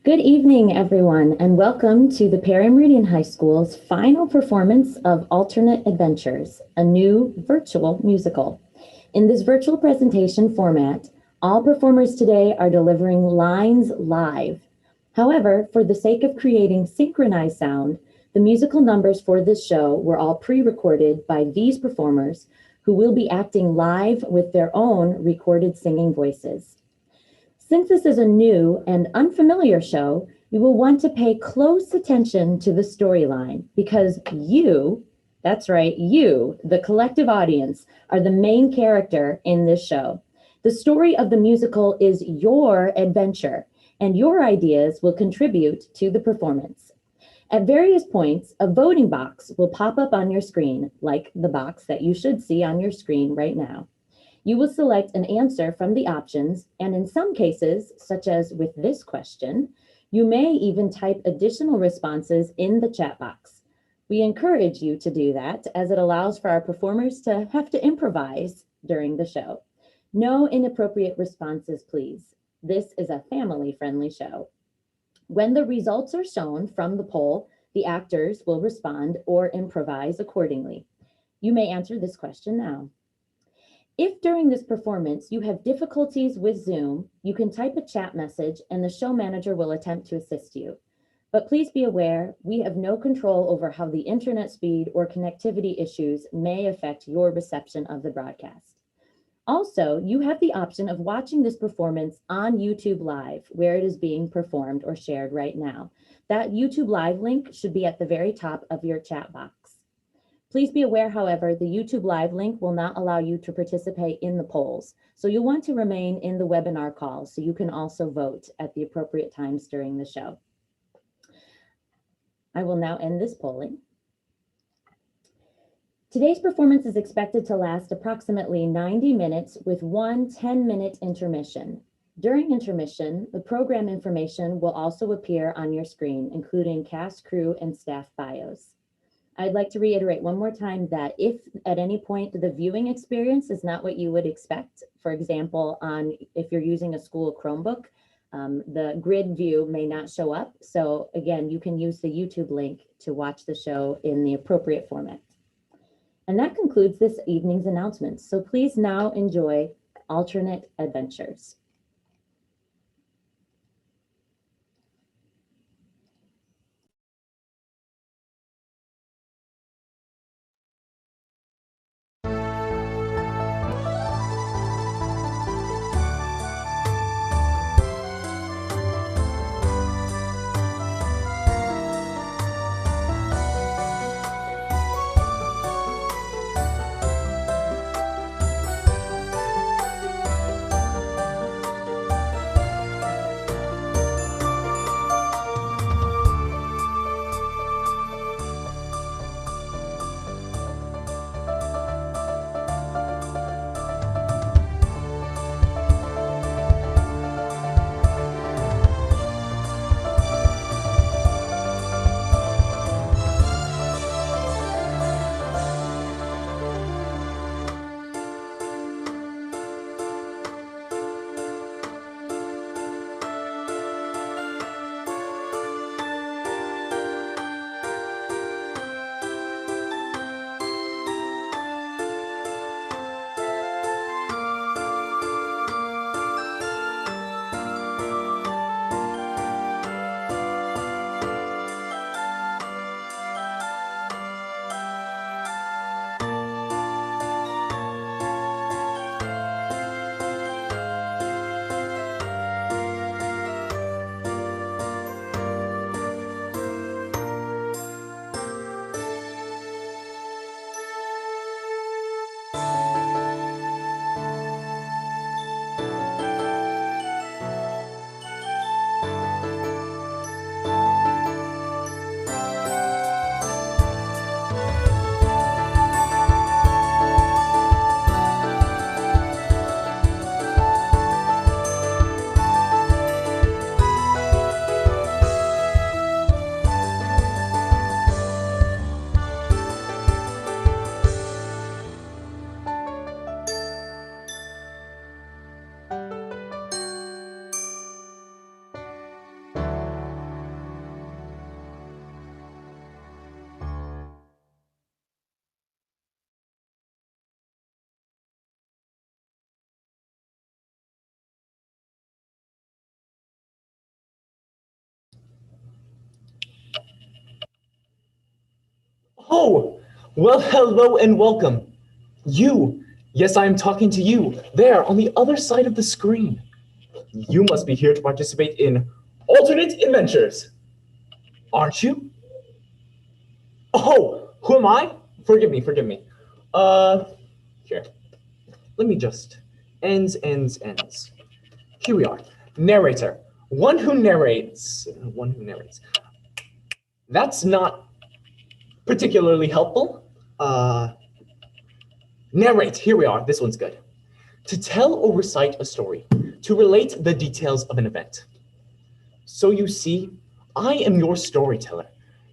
Good evening, everyone, and welcome to the Perry Meridian High School's final performance of Alternate Adventures, a new virtual musical. In this virtual presentation format, all performers today are delivering lines live. However, for the sake of creating synchronized sound, the musical numbers for this show were all pre-recorded by these performers who will be acting live with their own recorded singing voices. Since this is a new and unfamiliar show, you will want to pay close attention to the storyline because you, that's right, you, the collective audience, are the main character in this show. The story of the musical is your adventure, and your ideas will contribute to the performance. At various points, a voting box will pop up on your screen, like the box that you should see on your screen right now. You will select an answer from the options, and in some cases, such as with this question, you may even type additional responses in the chat box. We encourage you to do that as it allows for our performers to have to improvise during the show. No inappropriate responses, please. This is a family-friendly show. When the results are shown from the poll, the actors will respond or improvise accordingly. You may answer this question now. If during this performance you have difficulties with Zoom, you can type a chat message and the show manager will attempt to assist you. But please be aware, we have no control over how the internet speed or connectivity issues may affect your reception of the broadcast. Also, you have the option of watching this performance on YouTube Live, where it is being performed or shared right now. That YouTube Live link should be at the very top of your chat box. Please be aware, however, the YouTube Live link will not allow you to participate in the polls. So you'll want to remain in the webinar call so you can also vote at the appropriate times during the show. I will now end this polling. Today's performance is expected to last approximately 90 minutes with one 10-minute intermission. During intermission, the program information will also appear on your screen, including cast, crew, and staff bios. I'd like to reiterate one more time that if at any point the viewing experience is not what you would expect, for example, if you're using a school Chromebook, the grid view may not show up. So again, you can use the YouTube link to watch the show in the appropriate format. And that concludes this evening's announcements. So please now enjoy Alternate Adventures. Oh, well, hello and welcome. You, yes, I am talking to you, there on the other side of the screen. You must be here to participate in Alternate Adventures, aren't you? Oh, who am I? Forgive me, forgive me. Here, let me just, ends. Here we are, narrator, one who narrates. That's not particularly helpful. Narrate, here we are, this one's good. To tell or recite a story, to relate the details of an event. So you see, I am your storyteller,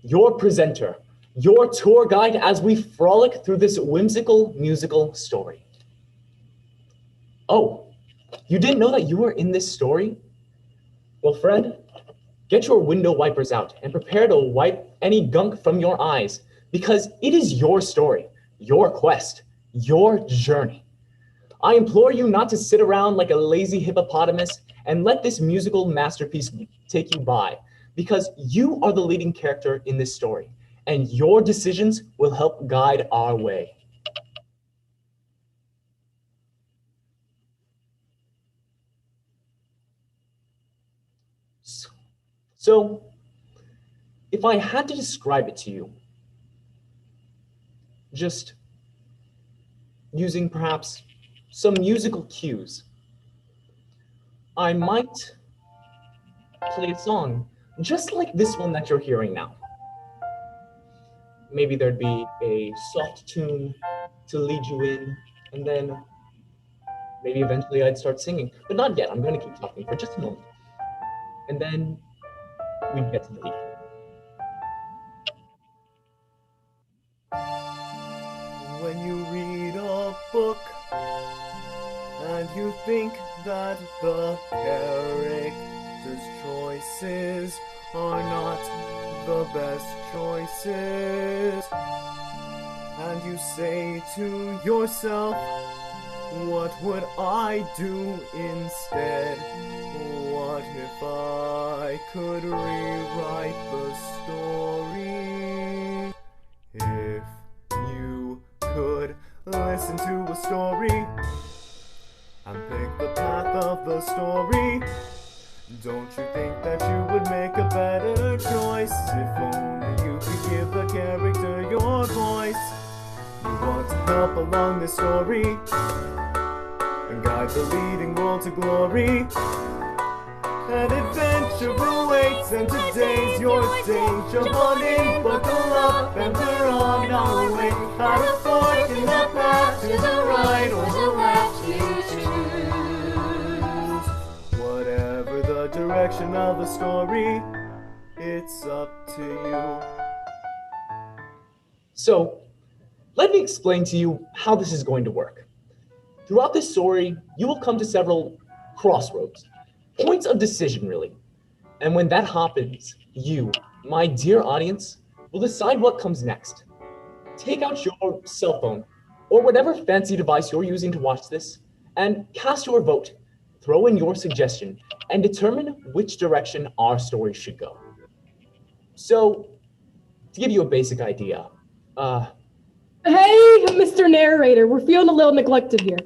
your presenter, your tour guide as we frolic through this whimsical musical story. Oh, you didn't know that you were in this story? Well, friend, get your window wipers out and prepare to wipe any gunk from your eyes, because it is your story, your quest, your journey. I implore you not to sit around like a lazy hippopotamus and let this musical masterpiece take you by, because you are the leading character in this story, and your decisions will help guide our way. So, if I had to describe it to you, just using perhaps some musical cues, I might play a song just like this one that you're hearing now. Maybe there'd be a soft tune to lead you in, and then maybe eventually I'd start singing, but not yet. I'm going to keep talking for just a moment. And then we'd get to the beat. When you read a book and you think that the character's choices are not the best choices, and you say to yourself, what would I do instead? What if I could rewrite the story? If you could listen to a story and pick the path of the story, don't you think that you would make a better choice if only you could give the character your voice? You want to help along this story and guide the leading role to glory. An adventure awaits, and today's your day. Jump on in, buckle up, and we're on our way. At a fork in the path, to the right or the left you choose. Whatever the direction of the story, it's up to you. So, let me explain to you how this is going to work. Throughout this story, you will come to several crossroads, points of decision, really. And when that happens, you, my dear audience, will decide what comes next. Take out your cell phone or whatever fancy device you're using to watch this and cast your vote, throw in your suggestion, and determine which direction our story should go. So, to give you a basic idea, Hey, Mr. Narrator, we're feeling a little neglected here.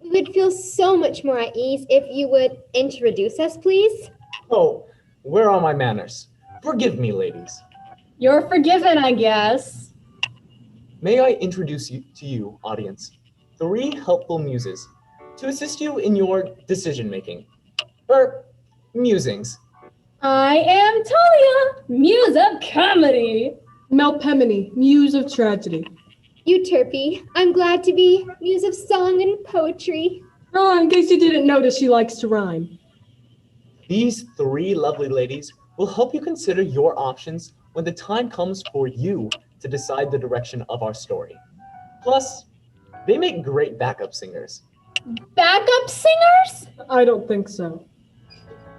We would feel so much more at ease if you would introduce us, please. oh, where are my manners? Forgive me, ladies. You're forgiven, I guess. May I introduce you to you, audience, 3 helpful muses to assist you in your decision-making, or musings. I am Talia, Muse of Comedy. Melpomene, Muse of Tragedy. Euterpe, I'm glad to be muse of song and poetry. Oh, in case you didn't notice, she likes to rhyme. These 3 lovely ladies will help you consider your options when the time comes for you to decide the direction of our story. Plus, they make great backup singers. Backup singers? I don't think so.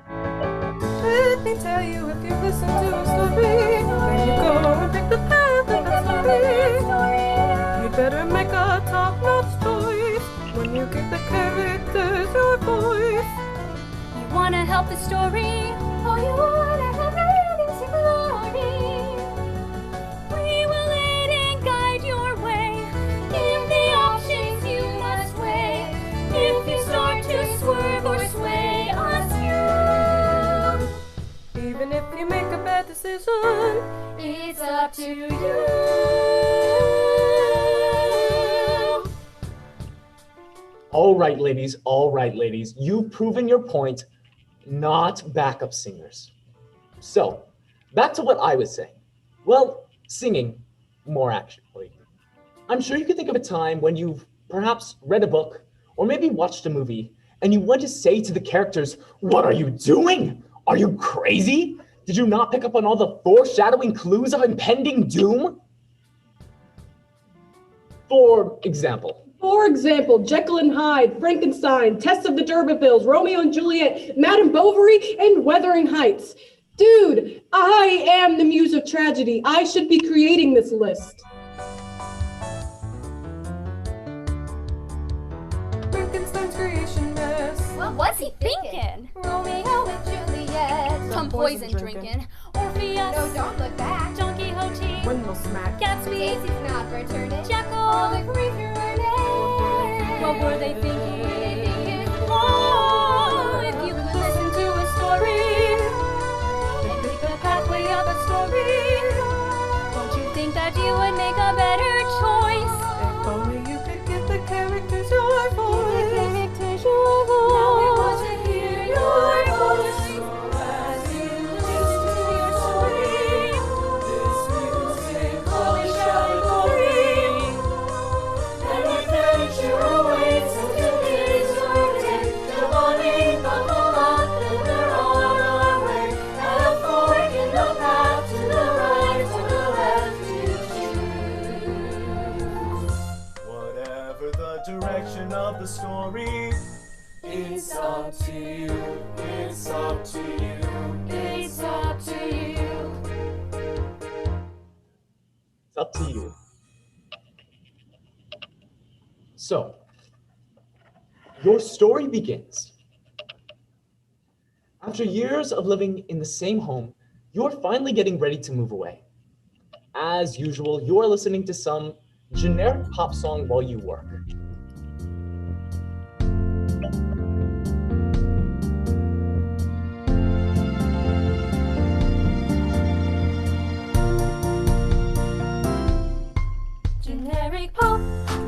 Let me tell you, if you listen to a story, then you go and pick the path of that story. You better make a top-notch choice when you give the characters your voice. You wanna help the story, oh, you wanna help it into glory. We will aid listen. It's up to you. All right, ladies, you've proven your point, not backup singers. So, back to what I was saying. Well, singing, more actually. I'm sure you can think of a time when you've perhaps read a book or maybe watched a movie and you want to say to the characters, "What are you doing? Are you crazy? Did you not pick up on all the foreshadowing clues of impending doom?" For example, Jekyll and Hyde, Frankenstein, Test of the D'Urbervilles, Romeo and Juliet, Madame Bovary, and Wuthering Heights. Dude, I am the muse of tragedy. I should be creating this list. Frankenstein's creation mess. What was he thinking? Romeo and Juliet. Some poison drinking. Orpheus. No, don't look back. Don Quixote. Windmill smack. Gatsby. Daisy's not returning. All Jekyll. the grief you're earning. What were they thinking? Oh, if you could listen to a story and pick a pathway of a story, don't you think that you would make a better choice? If only you could give the characters your voice. Now we want to hear your voice. As you listen to your story, this music always shall be glory. And adventure awaits until it is written. The morning bubble up and we're on our way. At a fork in the path to the right or the left you choose. Whatever the direction of the story, it's up to you. It's up to you. It's up to you. it's up to you. So, your story begins. After years of living in the same home, you're finally getting ready to move away. As usual, you are listening to some generic pop song while you work. Generic pop,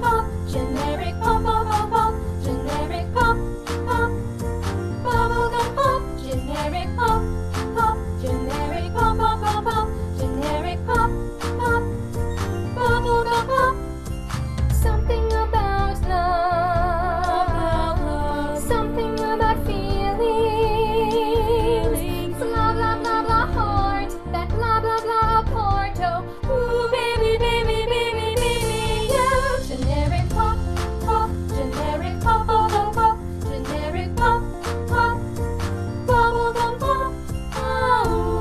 pop, generic pop, pop, pop, pop, generic pop, pop, bubblegum pop, generic pop, pop, generic pop, pop, pop, pop, generic pop, pop, bubblegum pop. Something about love, something about feelings, blah blah blah blah heart, that blah blah blah Porto. Ooh baby, baby, baby, baby, yeah. Generic pop, pop, generic pop, pop, pop, pop, generic pop, pop, bubblegum pop. Oh.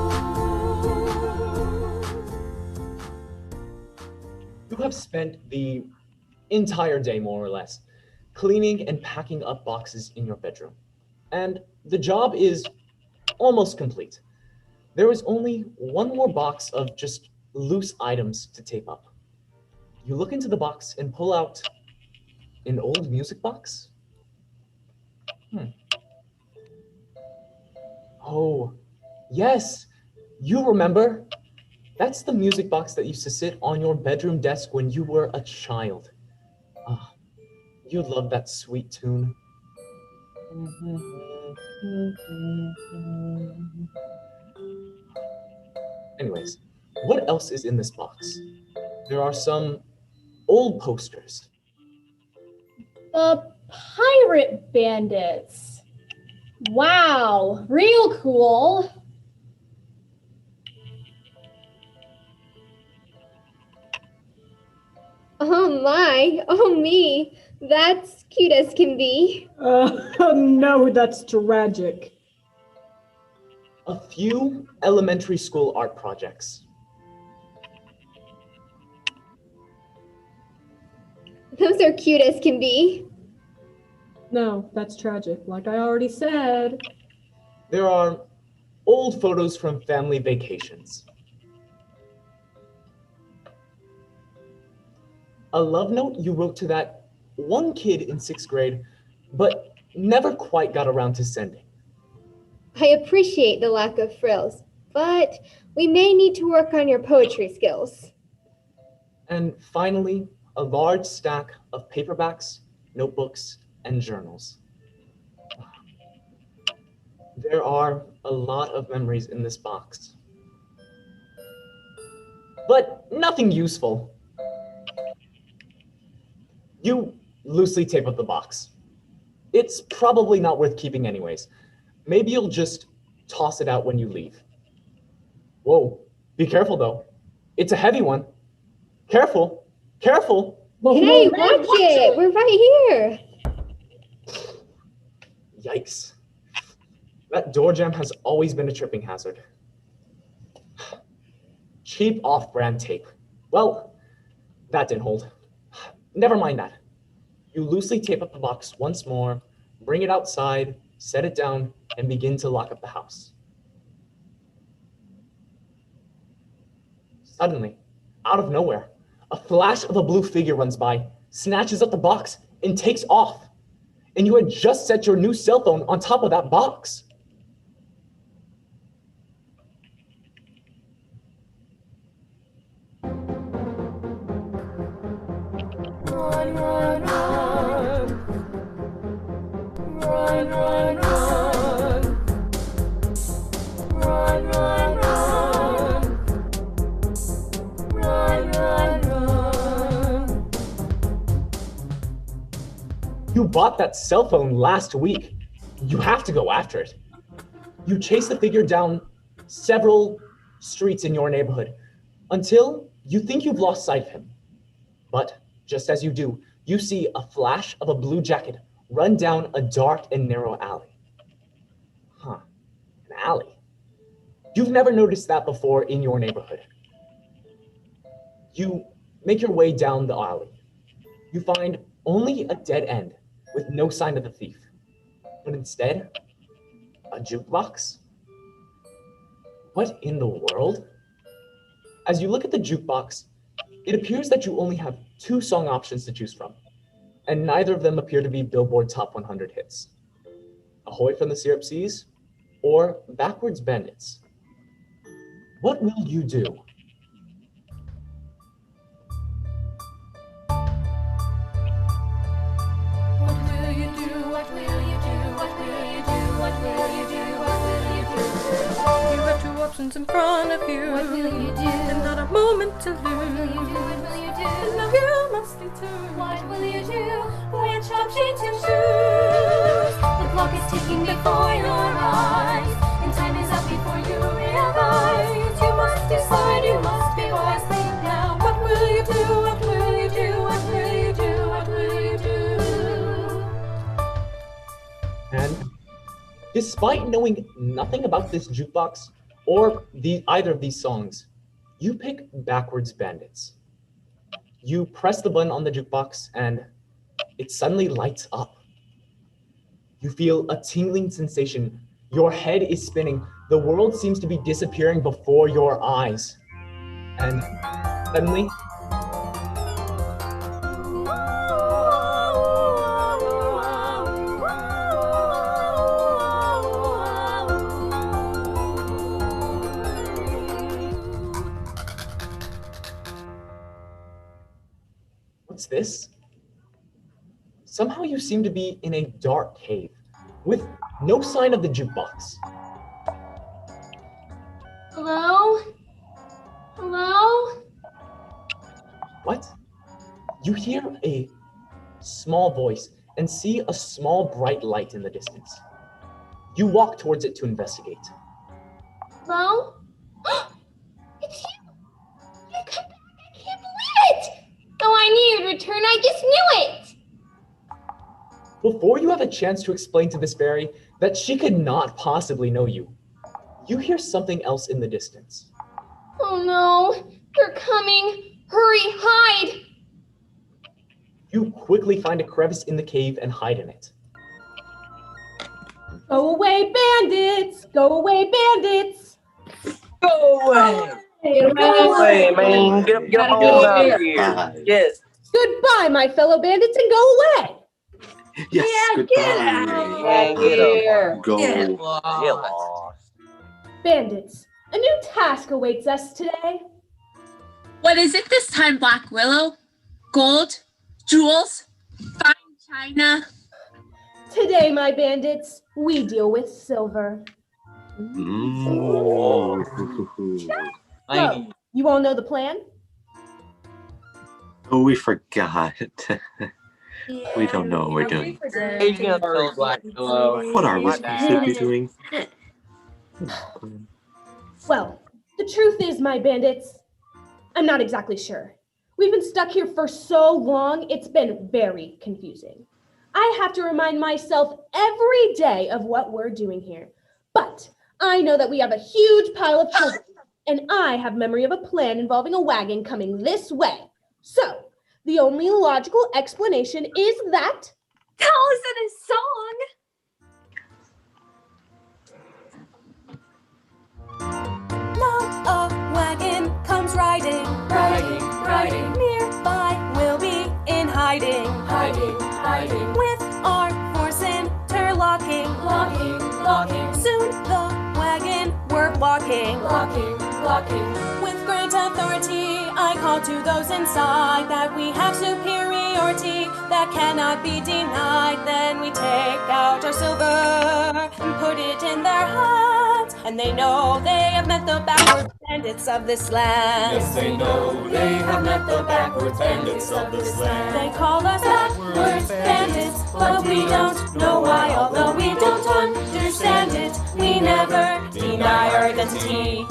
You have spent the entire day, more or less, cleaning and packing up boxes in your bedroom. And the job is almost complete. There is only one more box of just loose items to tape up. You look into the box and pull out an old music box. Oh, yes, you remember. That's the music box that used to sit on your bedroom desk when you were a child. Ah, you love that sweet tune. Anyways, what else is in this box? There are some old posters. The Pirate Bandits. Wow, real cool. Oh my, oh me. That's cute as can be. No, that's tragic. A few elementary school art projects. Those are cute as can be. No, that's tragic, like I already said. There are old photos from family vacations. A love note you wrote to that one kid in 6th grade, but never quite got around to sending. I appreciate the lack of frills, but We may need to work on your poetry skills. And finally, a large stack of paperbacks, notebooks, and journals. There are a lot of memories in this box, but nothing useful. You loosely tape up the box. It's probably not worth keeping anyways. Maybe you'll just toss it out when you leave. Whoa, be careful though. It's a heavy one. Careful, careful. Hey, watch it! We're right here. Yikes. That door jamb has always been a tripping hazard. Cheap off-brand tape. Well, that didn't hold. Never mind that. You loosely tape up the box once more, bring it outside, set it down, and begin to lock up the house. Suddenly, out of nowhere, a flash of a blue figure runs by, snatches up the box, and takes off. And you had just set your new cell phone on top of that box. Run, run, run. Run, run, run. Run, run, run. Run, run, run. You bought that cell phone last week. You have to go after it. You chase the figure down several streets in your neighborhood until you think you've lost sight of him. But just as you do, you see a flash of a blue jacket run down a dark and narrow alley. Huh, an alley. You've never noticed that before in your neighborhood. You make your way down the alley. You find only a dead end with no sign of the thief, but instead, a jukebox? What in the world? As you look at the jukebox, it appears that you only have 2 song options to choose from, and neither of them appear to be Billboard Top 100 hits. Ahoy from the Syrup Seas or Backwards Bandits. What will you do? What will you do? What will you do? What will you do? What will you do? What will you do? You have 2 options in front of you. What will you do? And not a moment to lose. What will you do? What will you do? And now you must determine. What will you do? Which option to choose? The clock is ticking before your eyes, and time is up before you realize. You must decide, you must be wise. Think now. What will you do? What will you do? What will you do? What will you do? And despite knowing nothing about this jukebox or either of these songs, you pick Backwards Bandits. You press the button on the jukebox and it suddenly lights up. You feel a tingling sensation. Your head is spinning. The world seems to be disappearing before your eyes. And suddenly, what's this? Somehow you seem to be in a dark cave with no sign of the jukebox. Hello? Hello? What? You hear a small voice and see a small bright light in the distance. You walk towards it to investigate. Hello? It's you! You come back! I can't believe it! Oh, I knew you'd return. I just knew it! Before you have a chance to explain to this fairy that she could not possibly know you, you hear something else in the distance. Oh no! They're coming! Hurry, hide! You quickly find a crevice in the cave and hide in it. Go away, bandits! Go away, bandits! Go away! Get Go away, man! Get up on out of here! Yes. Goodbye, my fellow bandits, and go away! Yes, goodbye. Man, get up. Go. Get lost. Bandits, A new task awaits us today. What is it this time, Black Willow? Gold? Jewels? Fine china? Today, my bandits, we deal with silver. So, you all know the plan? Oh, we forgot. We don't know what we're doing. What are we supposed to be doing? Well, the truth is, my bandits, I'm not exactly sure. We've been stuck here for so long, it's been very confusing. I have to remind myself every day of what we're doing here. But I know that we have a huge pile of children, and I have memory of a plan involving a wagon coming this way. So, the only logical explanation is that... Tell us in a song! Now a wagon comes riding, riding, riding. Nearby we'll be in hiding, hiding, hiding. With our horse interlocking, locking, locking. Soon the wagon we're blocking, blocking, blocking. With great authority I call to those inside that we have superiority that cannot be denied. Then we take out our silver and put it in their hands, and they know they have met the backward bandits of this land. Yes, they know they have met the backward bandits of this land. They call us backwards bandits, but we don't know why. Although we don't understand it, we never deny our identity.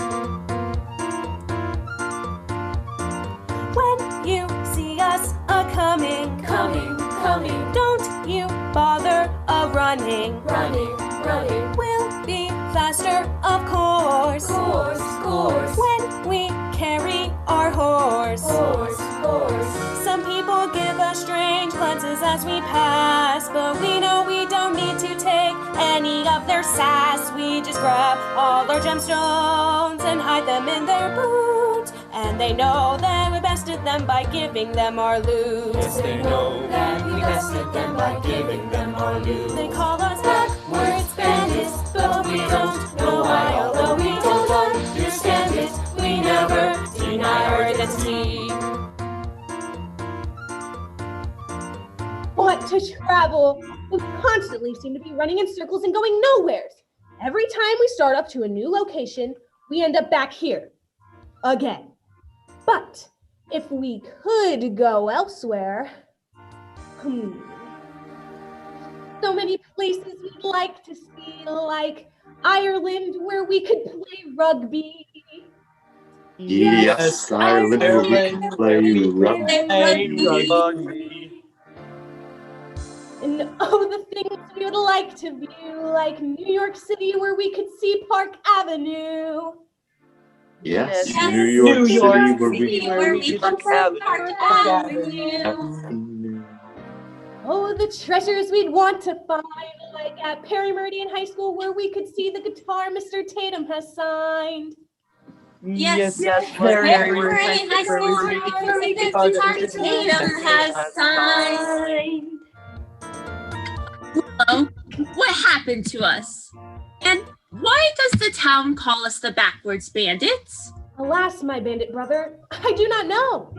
When you see us a-coming, coming, coming, don't you bother a-running, running, running. We'll be faster, of course, course, course. When we carry our horse, horse, horse. Some people give us strange glances as we pass, but we know we don't need to take any of their sass. We just grab all our gemstones and hide them in their boots, and they know that we bested them by giving them our loot. Yes, they know that we bested them by giving them our loot. They call us backwards bandits, but we don't know why. Although we don't understand it, we never deny our identity. What to travel? We constantly seem to be running in circles and going nowheres. Every time we start up to a new location, we end up back here. Again. But if we could go elsewhere, so many places we'd like to see, like Ireland, where we could play rugby. Yes, Ireland will play rugby. And oh, the things we would like to view, like New York City, where we could see Park Avenue. Yes, Yes. New York City, where we could Park Avenue. Oh, the treasures we'd want to find, like at Perry Meridian High School, where we could see the guitar Mr. Tatum has signed. Yes, Perry Meridian High School, where we can see the guitar Tatum has signed. Willow, what happened to us? And why does the town call us the Backwards Bandits? Alas, my bandit brother, I do not know.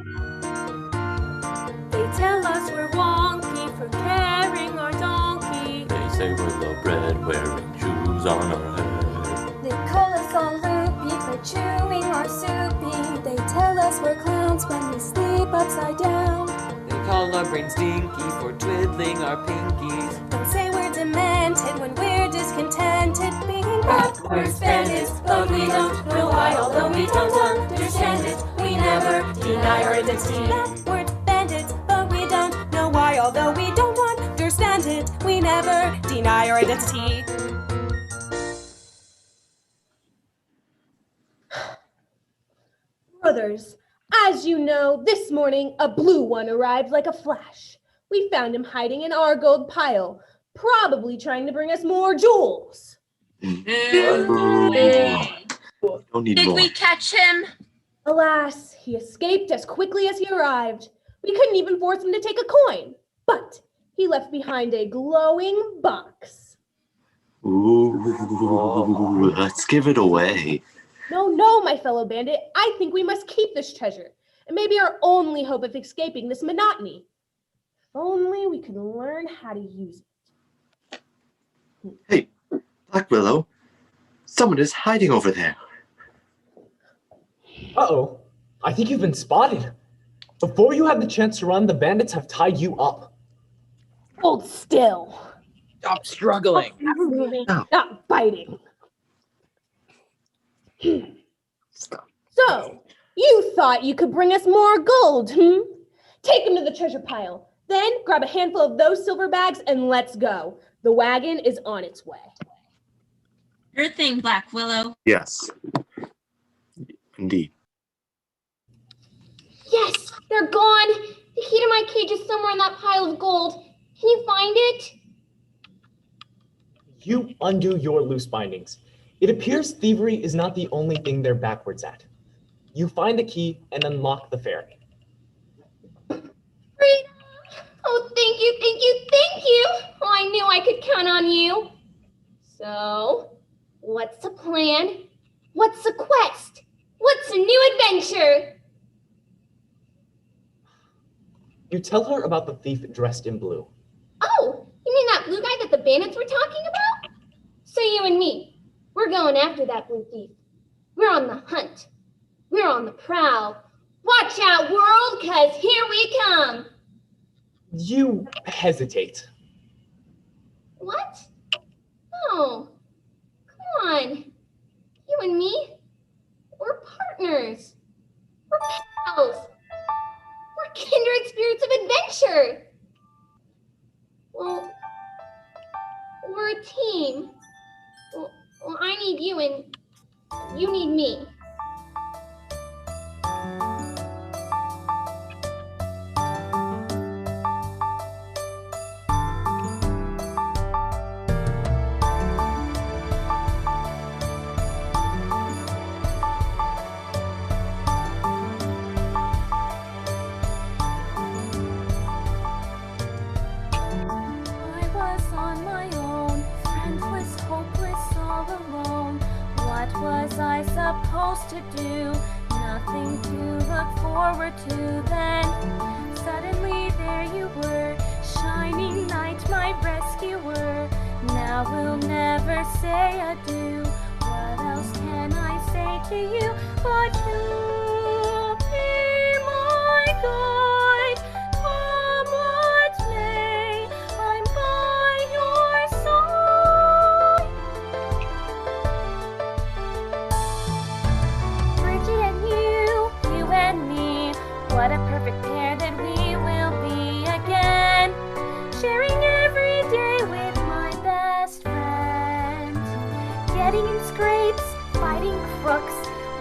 They tell us we're wonky for carrying our donkey. They say we're low bred, wearing shoes on our head. They call us all loopy for chewing our soupy. They tell us we're clowns when we sleep upside down. They call our brains dinky for twiddling our pinkies. They say we're demented when we're discontented being backwards bandits, but we don't know why. Although we don't understand it, we never deny our identity. Backwards bandits, but we don't know why. Although we don't understand it, we never deny our identity. Brothers, as you know, this morning a blue one arrived like a flash. We found him hiding in our gold pile, probably trying to bring us more jewels. Don't need Did more. we catch him? Alas, he escaped as quickly as he arrived. We couldn't even force him to take a coin, but he left behind a glowing box. Ooh, let's give it away. No, my fellow bandit. I think we must keep this treasure. It may be our only hope of escaping this monotony. If only we could learn how to use it. Hey, Black Willow, someone is hiding over there. Uh-oh, I think you've been spotted. Before you have the chance to run, the bandits have tied you up. Hold still. Stop struggling. Not biting. So, you thought you could bring us more gold, Take them to the treasure pile. Then grab a handful of those silver bags and let's go. The wagon is on its way. Sure thing, Black Willow. Yes, indeed. Yes, they're gone. The key to my cage is somewhere in that pile of gold. Can you find it? You undo your loose bindings. It appears thievery is not the only thing they're backwards at. You find the key and unlock the fairy. Freedom! Oh, thank you, thank you, thank you! Oh, I knew I could count on you. So, what's the plan? What's the quest? What's a new adventure? You tell her about the thief dressed in blue. Oh, you mean that blue guy that the bandits were talking about? So you and me, we're going after that blue thief. We're on the hunt. We're on the prowl. Watch out, world, 'cause here we come. You hesitate. What? No. Come on. You and me, we're partners. We're pals. We're kindred spirits of adventure. Well, we're a team. Well, I need you and you need me. Supposed to do nothing to look forward to. Then suddenly there you were, shining knight, my rescuer. Now we'll never say adieu. What else can I say to you but you be my guide? Come what may, I'm by your side. What a perfect pair that we will be again, sharing every day with my best friend. Getting in scrapes, fighting crooks,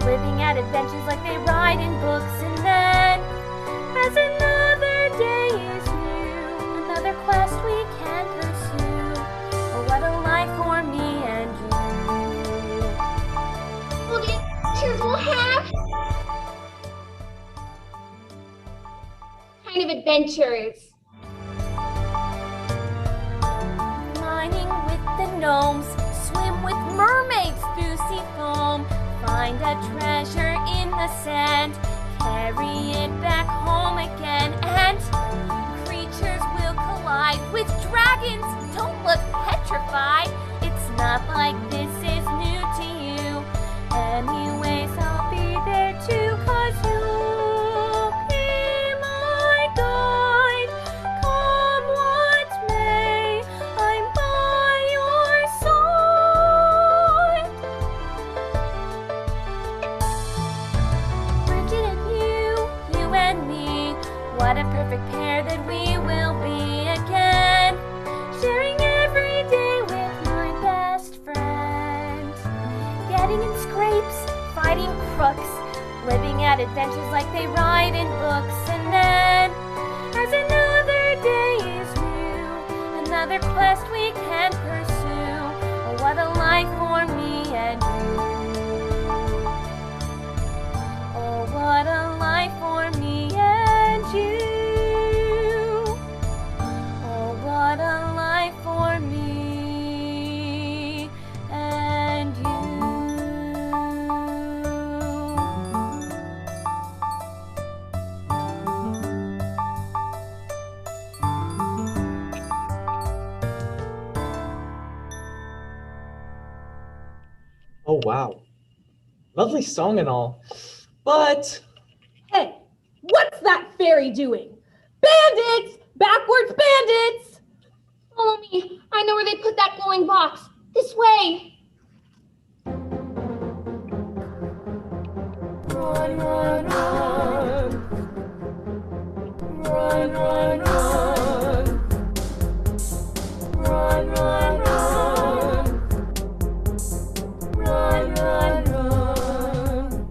living out adventures like they write in books. And then, as another day is new, another quest we can pursue. Oh, what a life for me and you. Well, the adventures we'll have. Kind of adventures. Mining with the gnomes, swim with mermaids through sea foam, find a treasure in the sand, carry it back home again, and creatures will collide with dragons. Don't look petrified, it's not like this is new to you. Anyways, I'll be there too, 'cause you'll be my guide. Come what may, I'm by your side. Bridget and you and me, what a perfect pair that we will be again, sharing every day with my best friend. Getting in scrapes, fighting crooks, living out adventures like they write in books. And then, as another day is new, another quest we can pursue. Oh, what a life for me and you. Oh, what a life for me and you. Oh, what a life for me and you. Oh, wow. Lovely song and all. But Hey, what's that fairy doing? Bandits! Backwards bandits! Follow me. I know where they put that glowing box. This way. Run, run, run. Run, run, run. Run, run, run. Run, run, run.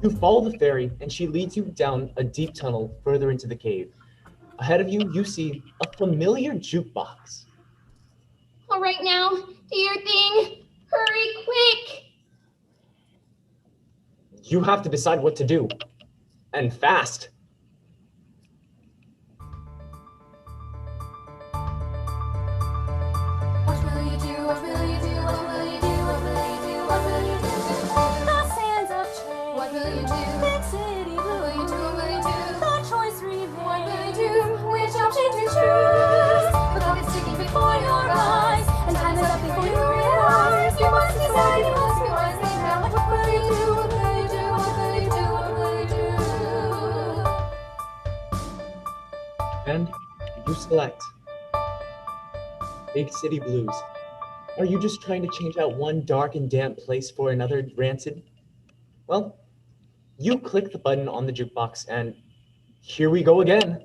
you follow the fairy and she leads you down a deep tunnel further into the cave. Ahead of you, you see a familiar jukebox. All right now, do your thing. Hurry, quick. You have to decide what to do. And fast. What will you do? What will you do? What will you do? What will you do? What will you do? The sands of change. What will you do? Big city blue. What will you do? What will you do? The choice remains. What will you do? Which option to choose? The clock is ticking before your eyes, and time is up before you realize. You must decide. You must be wisely now. What will you do? What will you do? What will you do? What will you do? And you select Big City Blues. Are you just trying to change out one dark and damp place for another rancid? Well, you click the button on the jukebox and here we go again.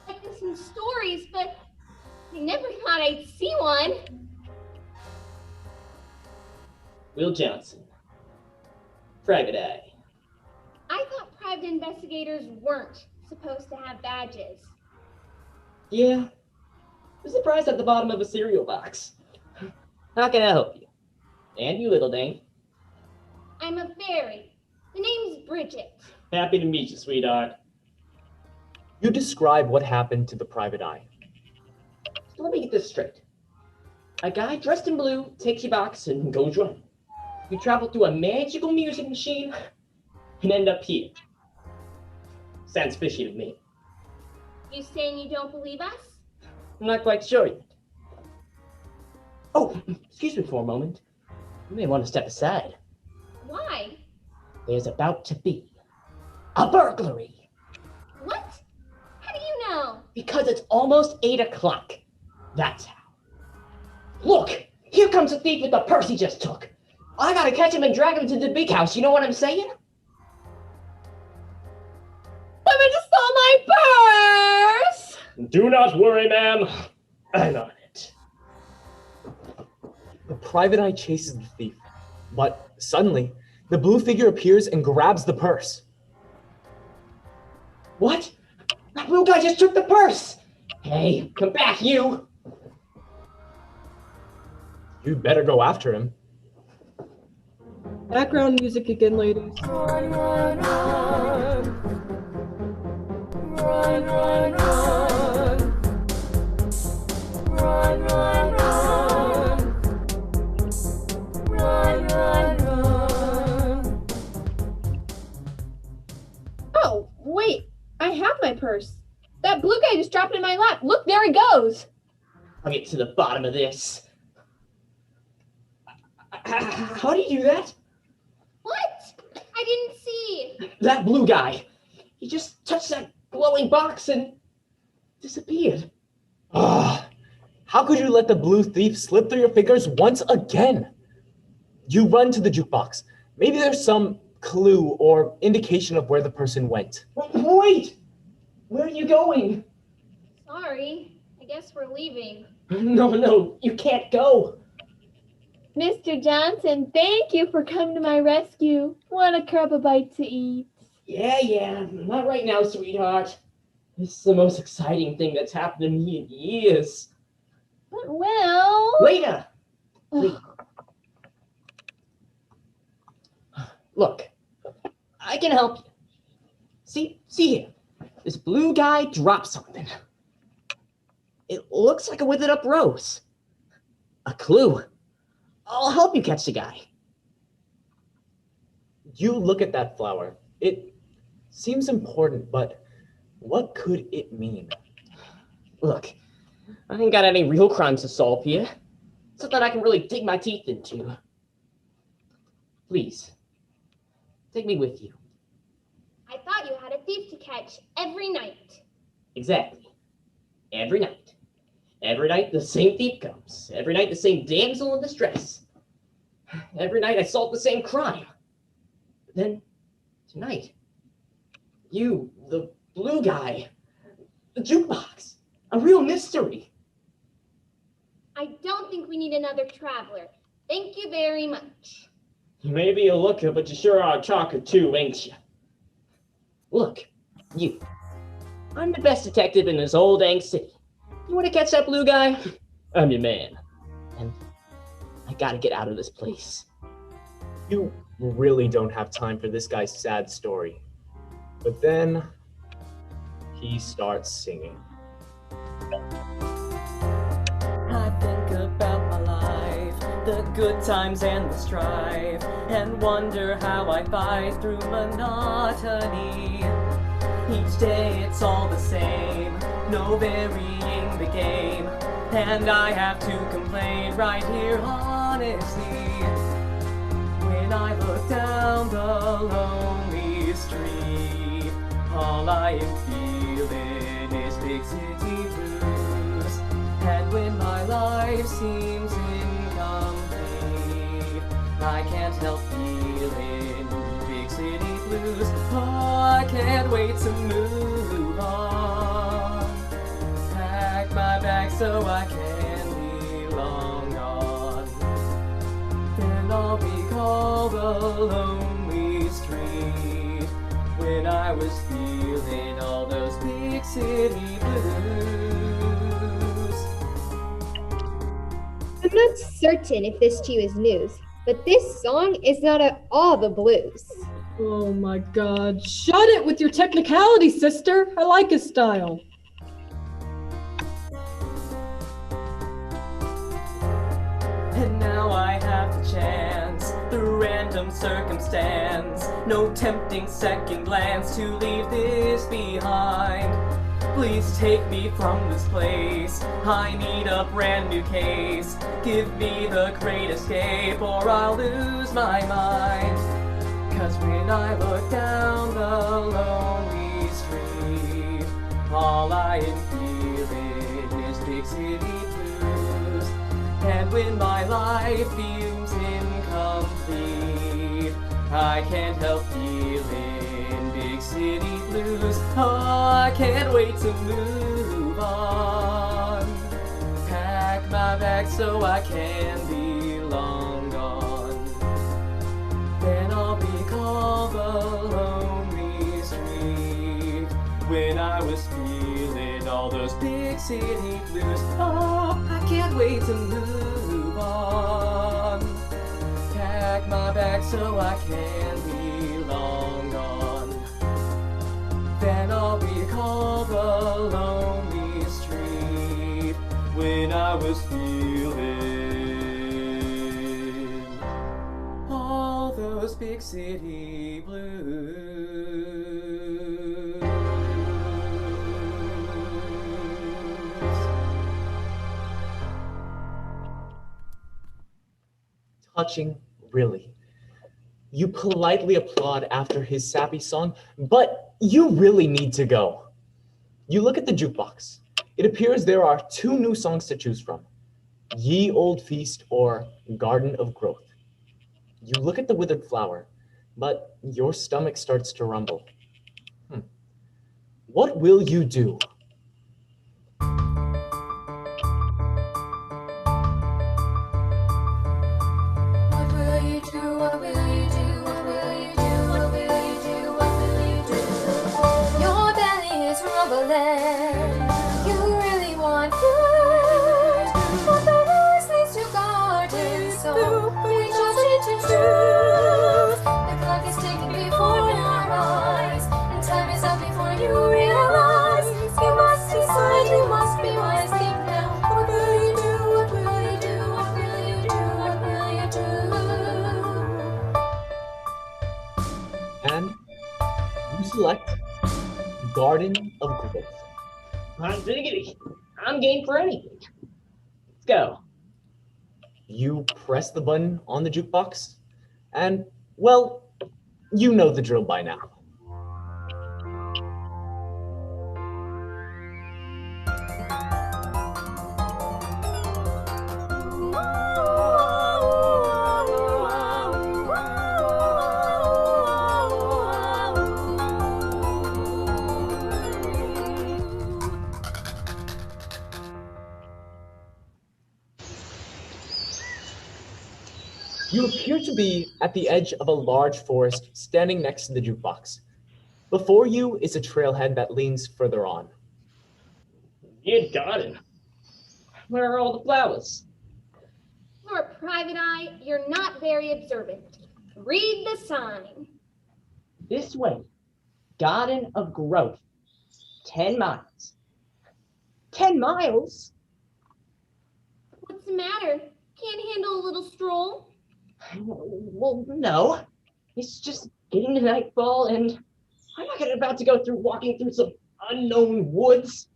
Like some stories, but I never thought I'd see one. Will Johnson, Private Eye. I thought private investigators weren't supposed to have badges. Yeah, there's a prize at the bottom of a cereal box. How can I help you? And you, little dame. I'm a fairy. The name's Bridget. Happy to meet you, sweetheart. You describe what happened to the private eye. So let me get this straight. A guy dressed in blue takes your box and goes running. You travel through a magical music machine and end up here. Sounds fishy to me. You saying you don't believe us? I'm not quite sure yet. Oh, excuse me for a moment. You may want to step aside. Why? There's about to be a burglary. What? How do you know? Because it's almost 8 o'clock. That's how. Look, here comes the thief with the purse he just took. I gotta catch him and drag him to the big house. You know what I'm saying? Someone just stole my purse! Do not worry, ma'am. I'm on it. The private eye chases the thief, but suddenly the blue figure appears and grabs the purse. What? That blue guy just took the purse. Hey, come back, you. You better go after him. Background music again, ladies. Run, run, run. Run, run, run. Run, run, run. Run, run, run. Oh, wait. I have my purse. That blue guy just dropped it in my lap. Look, there he goes. I'll get to the bottom of this. How do you do that? What? I didn't see. That blue guy. He just touched that glowing box and disappeared. Ah, how could you let the blue thief slip through your fingers once again? You run to the jukebox. Maybe there's some clue or indication of where the person went. Wait! Where are you going? Sorry. I guess we're leaving. No, you can't go. Mr. Johnson, thank you for coming to my rescue. Want to grab a bite to eat? Yeah, not right now, sweetheart. This is the most exciting thing that's happened to me in years. But Will. Later. Look, I can help you. See here. This blue guy dropped something. It looks like a withered up rose. A clue. I'll help you catch the guy. You look at that flower. It seems important, but what could it mean? Look, I ain't got any real crimes to solve here. Something I can really dig my teeth into. Please, take me with you. I thought you had a thief to catch every night. Exactly. Every night. Every night the same thief comes. Every night the same damsel in distress. Every night I solve the same crime. But then, tonight, you, the blue guy, the jukebox, a real mystery. I don't think we need another traveler. Thank you very much. You may be a looker, but you sure are a talker too, ain't you? Look, you. I'm the best detective in this old dang city. You want to catch that blue guy? I'm your man. And I gotta get out of this place. You really don't have time for this guy's sad story. But then he starts singing. I think about my life, the good times and the strife, and wonder how I fight through monotony. Each day it's all the same, no varying the game, and I have to complain right here honestly. When I look down the lonely street, all I am feeling is big city blues. And when my life seems incomplete, I can't help feeling big city blues. Oh, I can't wait to move on. Pack my bag so I can be long gone. Then I'll recall the lonely street when I was feeling all those big city blues. I'm not certain if this to you is news, but this song is not at all the blues. Oh my God. Shut it with your technicality, sister. I like his style. And now I have the chance, through random circumstance, no tempting second glance to leave this behind. Please take me from this place, I need a brand new case. Give me the great escape or I'll lose my mind. 'Cause when I look down the lonely street, all I am feeling is big city blues. And when my life feels incomplete, I can't help feeling big city blues. Oh, I can't wait to move on. Pack my bag so I can be long gone. Then I'll recall the lonely street when I was feeling all those big city blues. Oh, I can't wait to move on. Pack my bag so I can be long gone. Then I'll recall the lonely street when I was feeling all those big city blues. Touching, really. You politely applaud after his sappy song, but you really need to go. You look at the jukebox. It appears there are 2 new songs to choose from, Ye Old Feast or Garden of Growth. You look at the withered flower, but your stomach starts to rumble. What will you do? What will you do? What will you do? What will you do? What will you do? What will you Wonderland. You really want good, but the voice leads to garden, so we shall change and choose. The clock is ticking before your eyes, and time is up before you realize. You must decide, you must be wise. Think now, what will you do? What will you do? What will you do? What will you do? And you select Garden of Growth. I'm diggity. I'm game for anything. Let's go. You press the button on the jukebox, and, well, you know the drill by now. You appear to be at the edge of a large forest standing next to the jukebox. Before you is a trailhead that leans further on. Good garden. Where are all the flowers? For a private eye, you're not very observant. Read the sign. This way. Garden of Growth. 10 miles. 10 miles? What's the matter? Can't handle a little stroll? Well, no. It's just getting to nightfall, and I'm not about to go through walking through some unknown woods.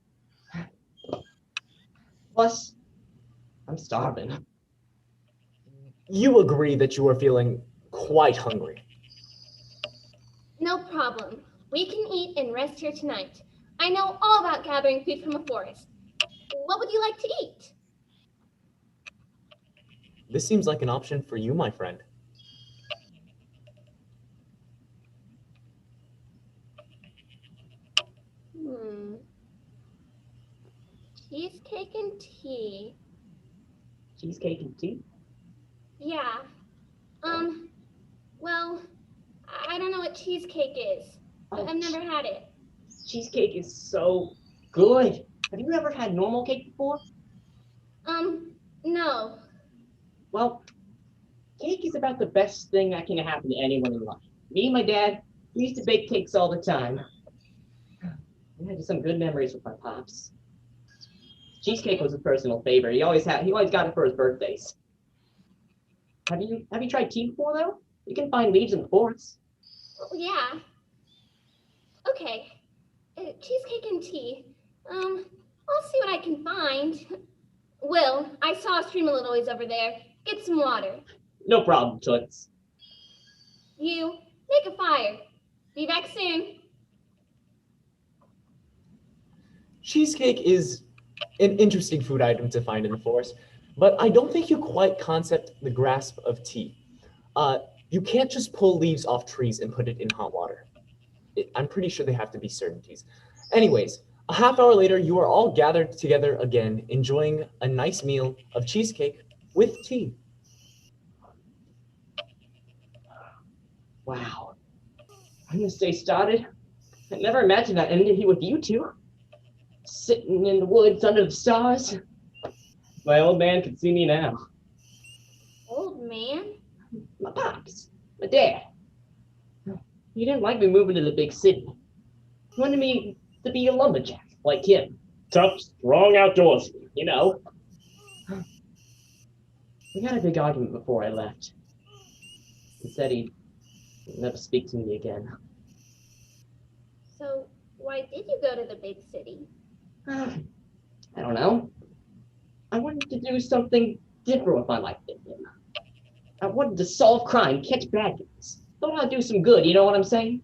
Plus, I'm starving. You agree that you are feeling quite hungry. No problem. We can eat and rest here tonight. I know all about gathering food from a forest. What would you like to eat? This seems like an option for you, my friend. Cheesecake and tea. Cheesecake and tea? Yeah. Well, I don't know what cheesecake is. I've never had it. Cheesecake is so good. Have you ever had normal cake before? No. Well, cake is about the best thing that can happen to anyone in life. Me and my dad, we used to bake cakes all the time. We had some good memories with my pops. Cheesecake was a personal favorite. He always got it for his birthdays. Have you tried tea before though? You can find leaves in the forest. Oh, yeah. Okay. Cheesecake and tea. I'll see what I can find. Will, I saw a stream of Littleway's over there. Get some water. No problem, Toots. You, make a fire. Be back soon. Cheesecake is an interesting food item to find in the forest, but I don't think you quite concept the grasp of tea. You can't just pull leaves off trees and put it in hot water. I'm pretty sure they have to be certain teas. Anyways, a half hour later, you are all gathered together again, enjoying a nice meal of cheesecake with tea. Wow. When this day started, I never imagined I'd end it here with you two. Sitting in the woods under the stars. My old man can see me now. Old man? My pops. My dad. He didn't like me moving to the big city. He wanted me to be a lumberjack like him. Tough, strong outdoorsman, you know. We had a big argument before I left. He said he'd never speak to me again. So, why did you go to the big city? I don't know. I wanted to do something different with my life than him. I wanted to solve crime, catch bad guys. Thought I'd do some good, you know what I'm saying?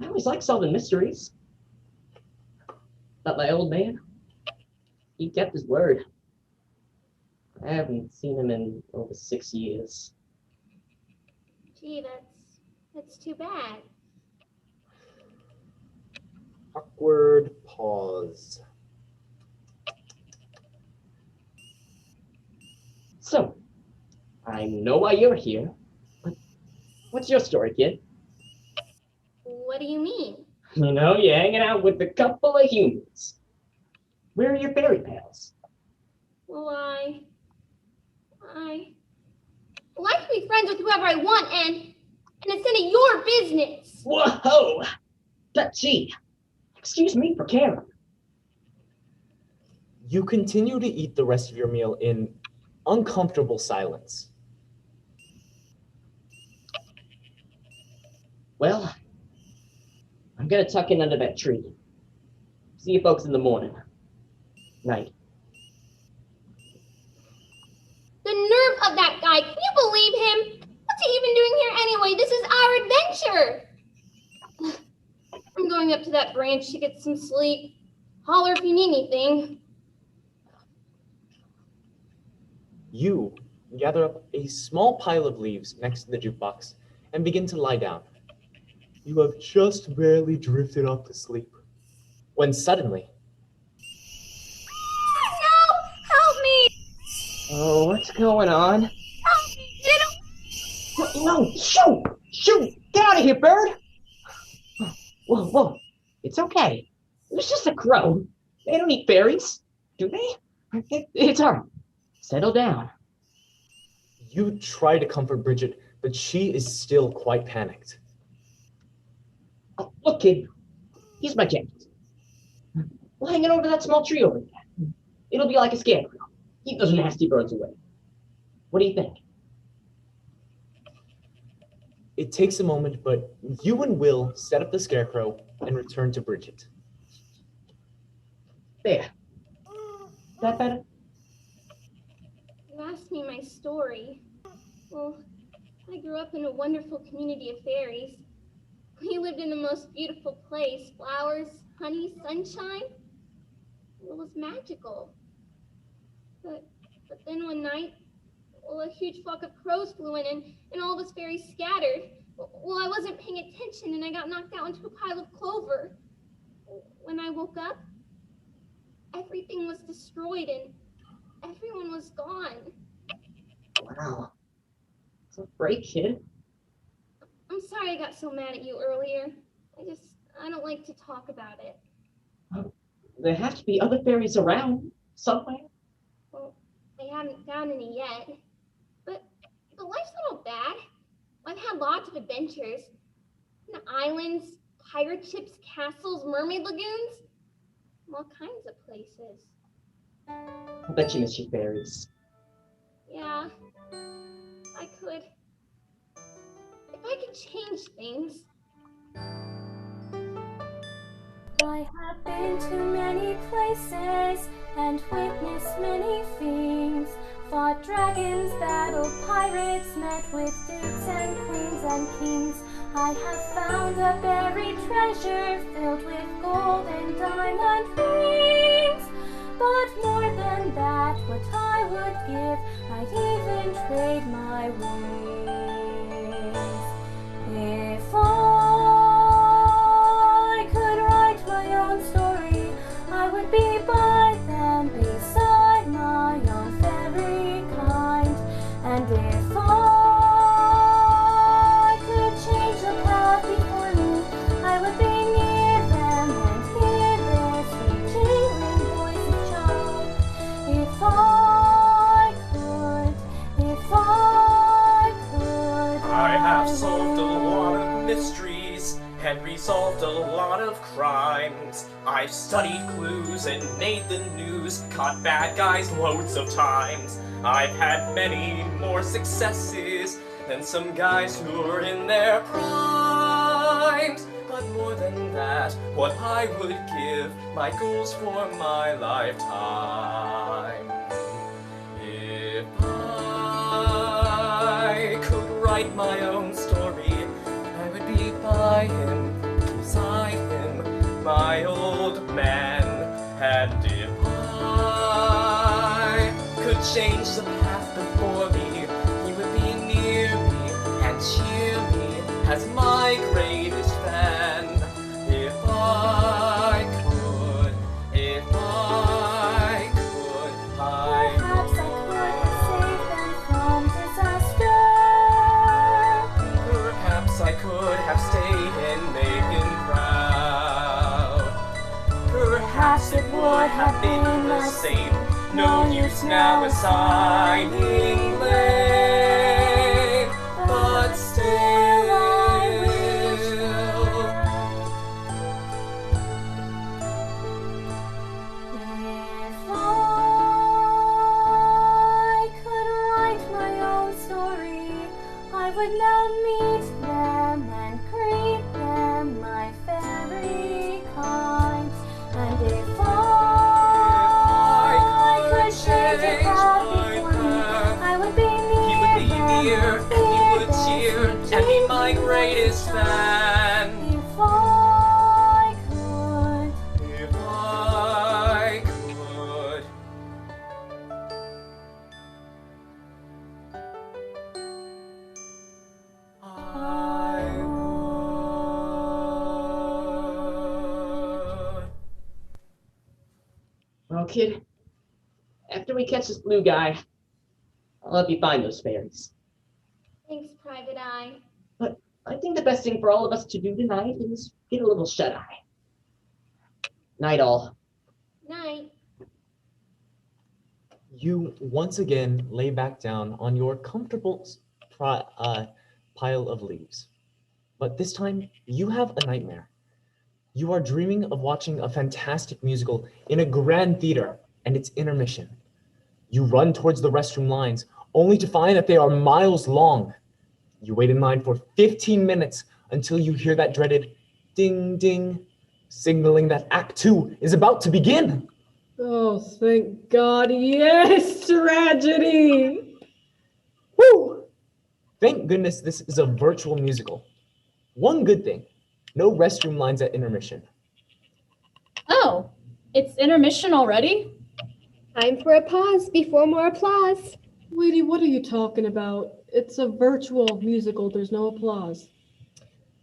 I always like solving mysteries. But my old man, he kept his word. I haven't seen him in over 6 years. Gee, that's too bad. Awkward pause. So, I know why you're here, but what's your story, kid? What do you mean? You know, you're hanging out with a couple of humans. Where are your fairy pals? Well, I can be friends with whoever I want, and it's none of your business. Whoa! Gee, excuse me for caring. You continue to eat the rest of your meal in uncomfortable silence. Well, I'm gonna tuck in under that tree. See you folks in the morning. Night. The nerve of that guy, can you believe him? What's he even doing here anyway? This is our adventure. I'm going up to that branch to get some sleep. Holler if you need anything. You gather up a small pile of leaves next to the jukebox and begin to lie down. You have just barely drifted off to sleep when suddenly... No! Help me! Oh, what's going on? Help me! No, shoot! Shoot! Get out of here, bird! Whoa. It's okay. It was just a crow. They don't eat fairies, do they? It's all right. Settle down. You try to comfort Bridget, but she is still quite panicked. Oh, look, kid. Here's my jacket. We'll hang it over that small tree over there. It'll be like a scarecrow. Keep those nasty birds away. What do you think? It takes a moment, but you and Will set up the scarecrow and return to Bridget. There. Is that better? You asked me my story. Well, I grew up in a wonderful community of fairies. We lived in the most beautiful place. Flowers, honey, sunshine. It was magical. But then one night, well, a huge flock of crows flew in and all of us fairies scattered. Well, I wasn't paying attention and I got knocked out into a pile of clover. When I woke up, everything was destroyed and everyone was gone. Wow. It's a break, kid. I'm sorry I got so mad at you earlier. I don't like to talk about it. There have to be other fairies around somewhere. Well, I haven't found any yet. But life's not all bad. I've had lots of adventures. Islands, pirate ships, castles, mermaid lagoons. All kinds of places. I bet you miss your fairies. Yeah, I could. If I could change things. I have been to many places and witnessed many things. Fought dragons, battled pirates, met with dukes and queens and kings. I have found a buried treasure filled with gold and diamond rings. But more than that, what I would give, I'd even trade my wings. If I could write my own story, I would be by them, beside my own fairy kind. And if I could change the path before me, I would be near them and hear their sweet jingling voice of child. If I could, I have solved a lot of mysteries and resolved a lot of crimes. I've studied clues and made the news, caught bad guys loads of times. I've had many more successes than some guys who are in their primes. But more than that, what I would give, my goals for my lifetime. If I could write my own story, I would be by him, beside him, my old man. And if I could change the path before me, he would be near me and cheer me as my greatest fan. If I could, perhaps I could save them from disaster. perhaps I could have stayed and made him proud. past it would have been the same. No use now assigning blame, but still I will. If I could write my own story, I would now meet them and greet them, my fairy kind. And if I could change a cloud before me, I would be near them, He would cheer and be my greatest fan. If I could. If I could. I would. Well, kid, after we catch this blue guy, I'll help you find those fairies. Thanks, Private Eye. But I think the best thing for all of us to do tonight is get a little shut-eye. Night all. Night. You once again lay back down on your comfortable pile of leaves. But this time, you have a nightmare. You are dreaming of watching a fantastic musical in a grand theater, and it's intermission. You run towards the restroom lines, only to find that they are miles long. You wait in line for 15 minutes until you hear that dreaded ding ding, signaling that Act 2 is about to begin. Oh, thank God. Yes, tragedy. Woo! Thank goodness this is a virtual musical. One good thing, no restroom lines at intermission. Oh, it's intermission already? Time for a pause before more applause. Lady, what are you talking about? It's a virtual musical. There's no applause.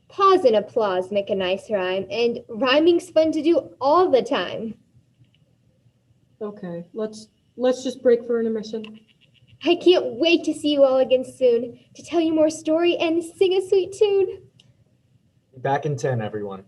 Pause and applause make a nice rhyme, and rhyming's fun to do all the time. Okay, let's just break for intermission. I can't wait to see you all again soon to tell you more story and sing a sweet tune. Back in 10, everyone.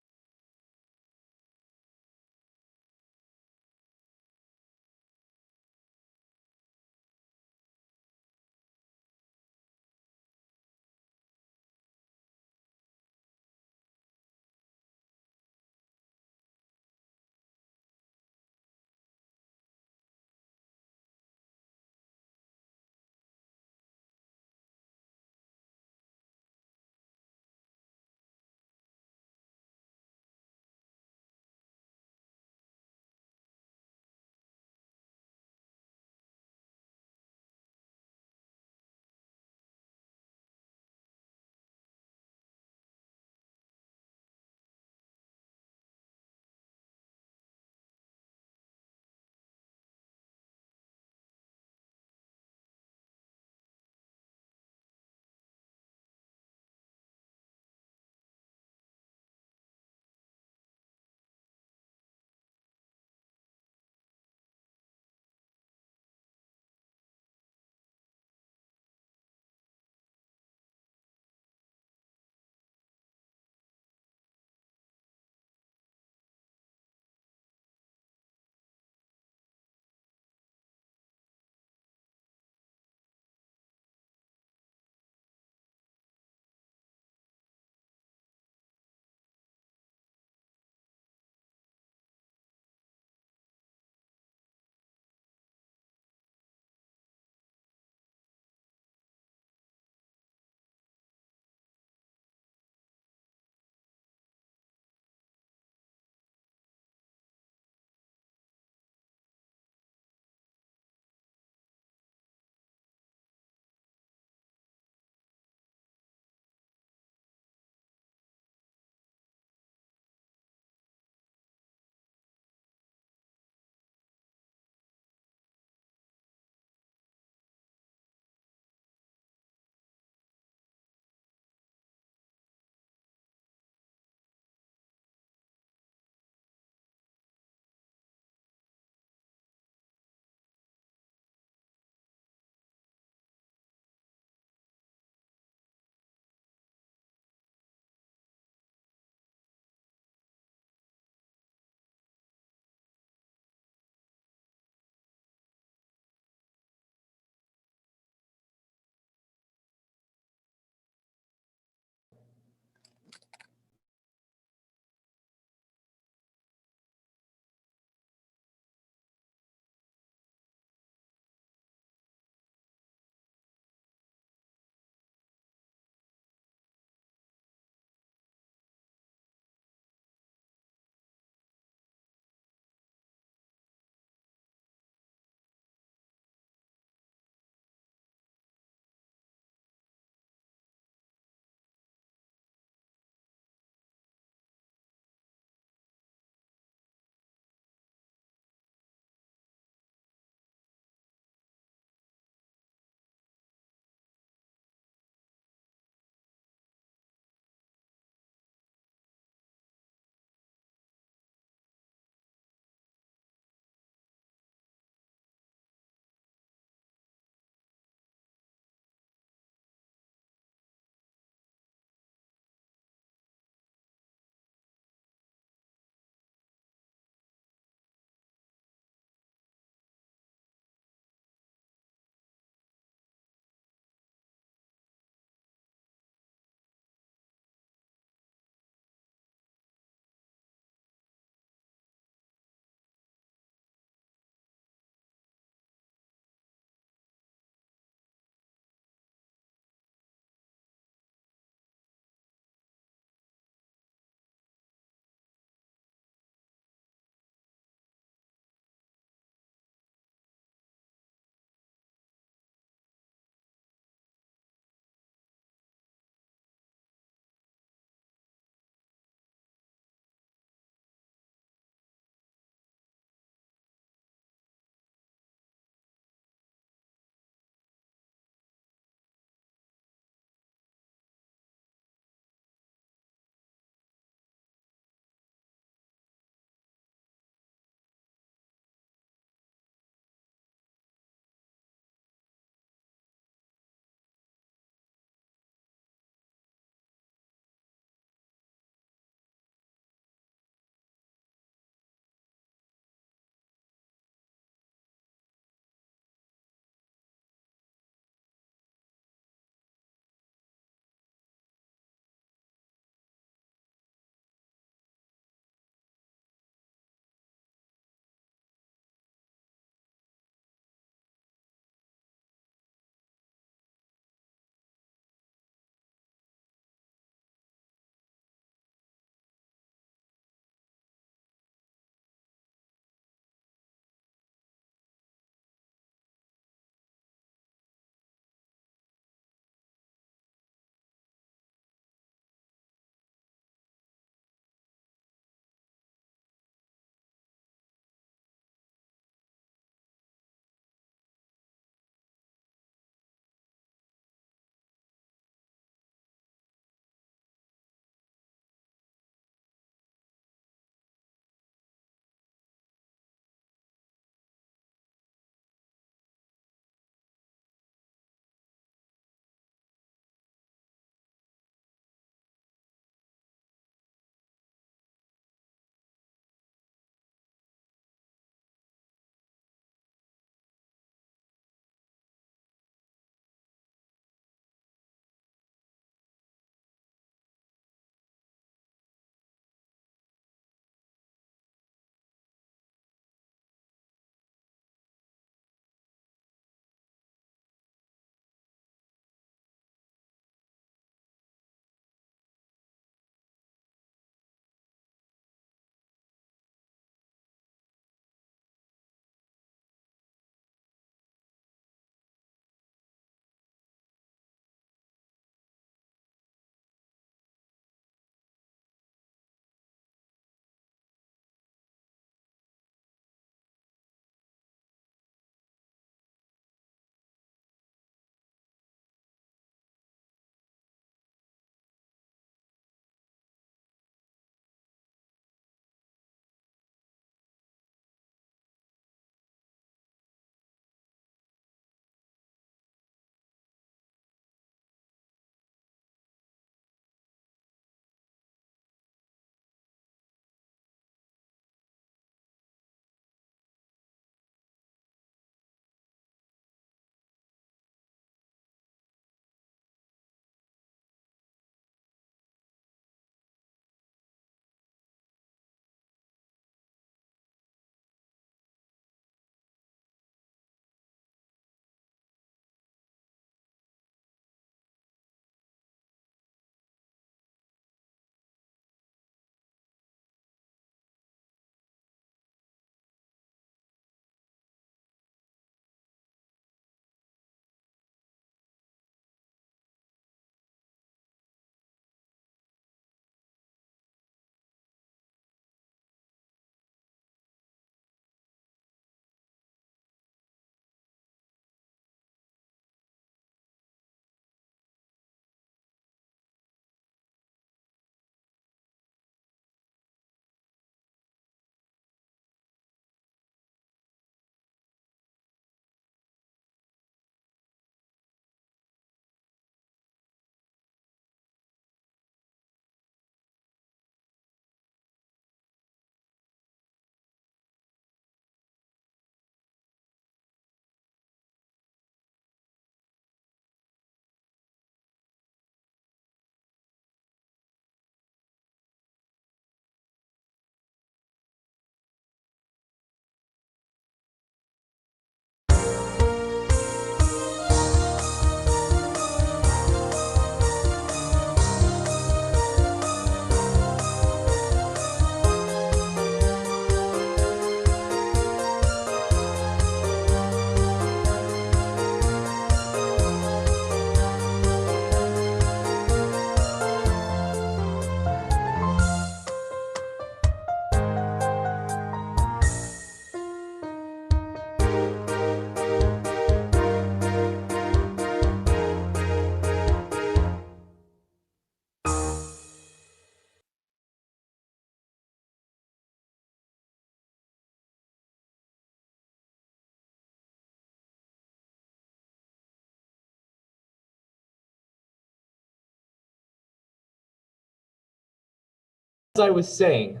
I was saying,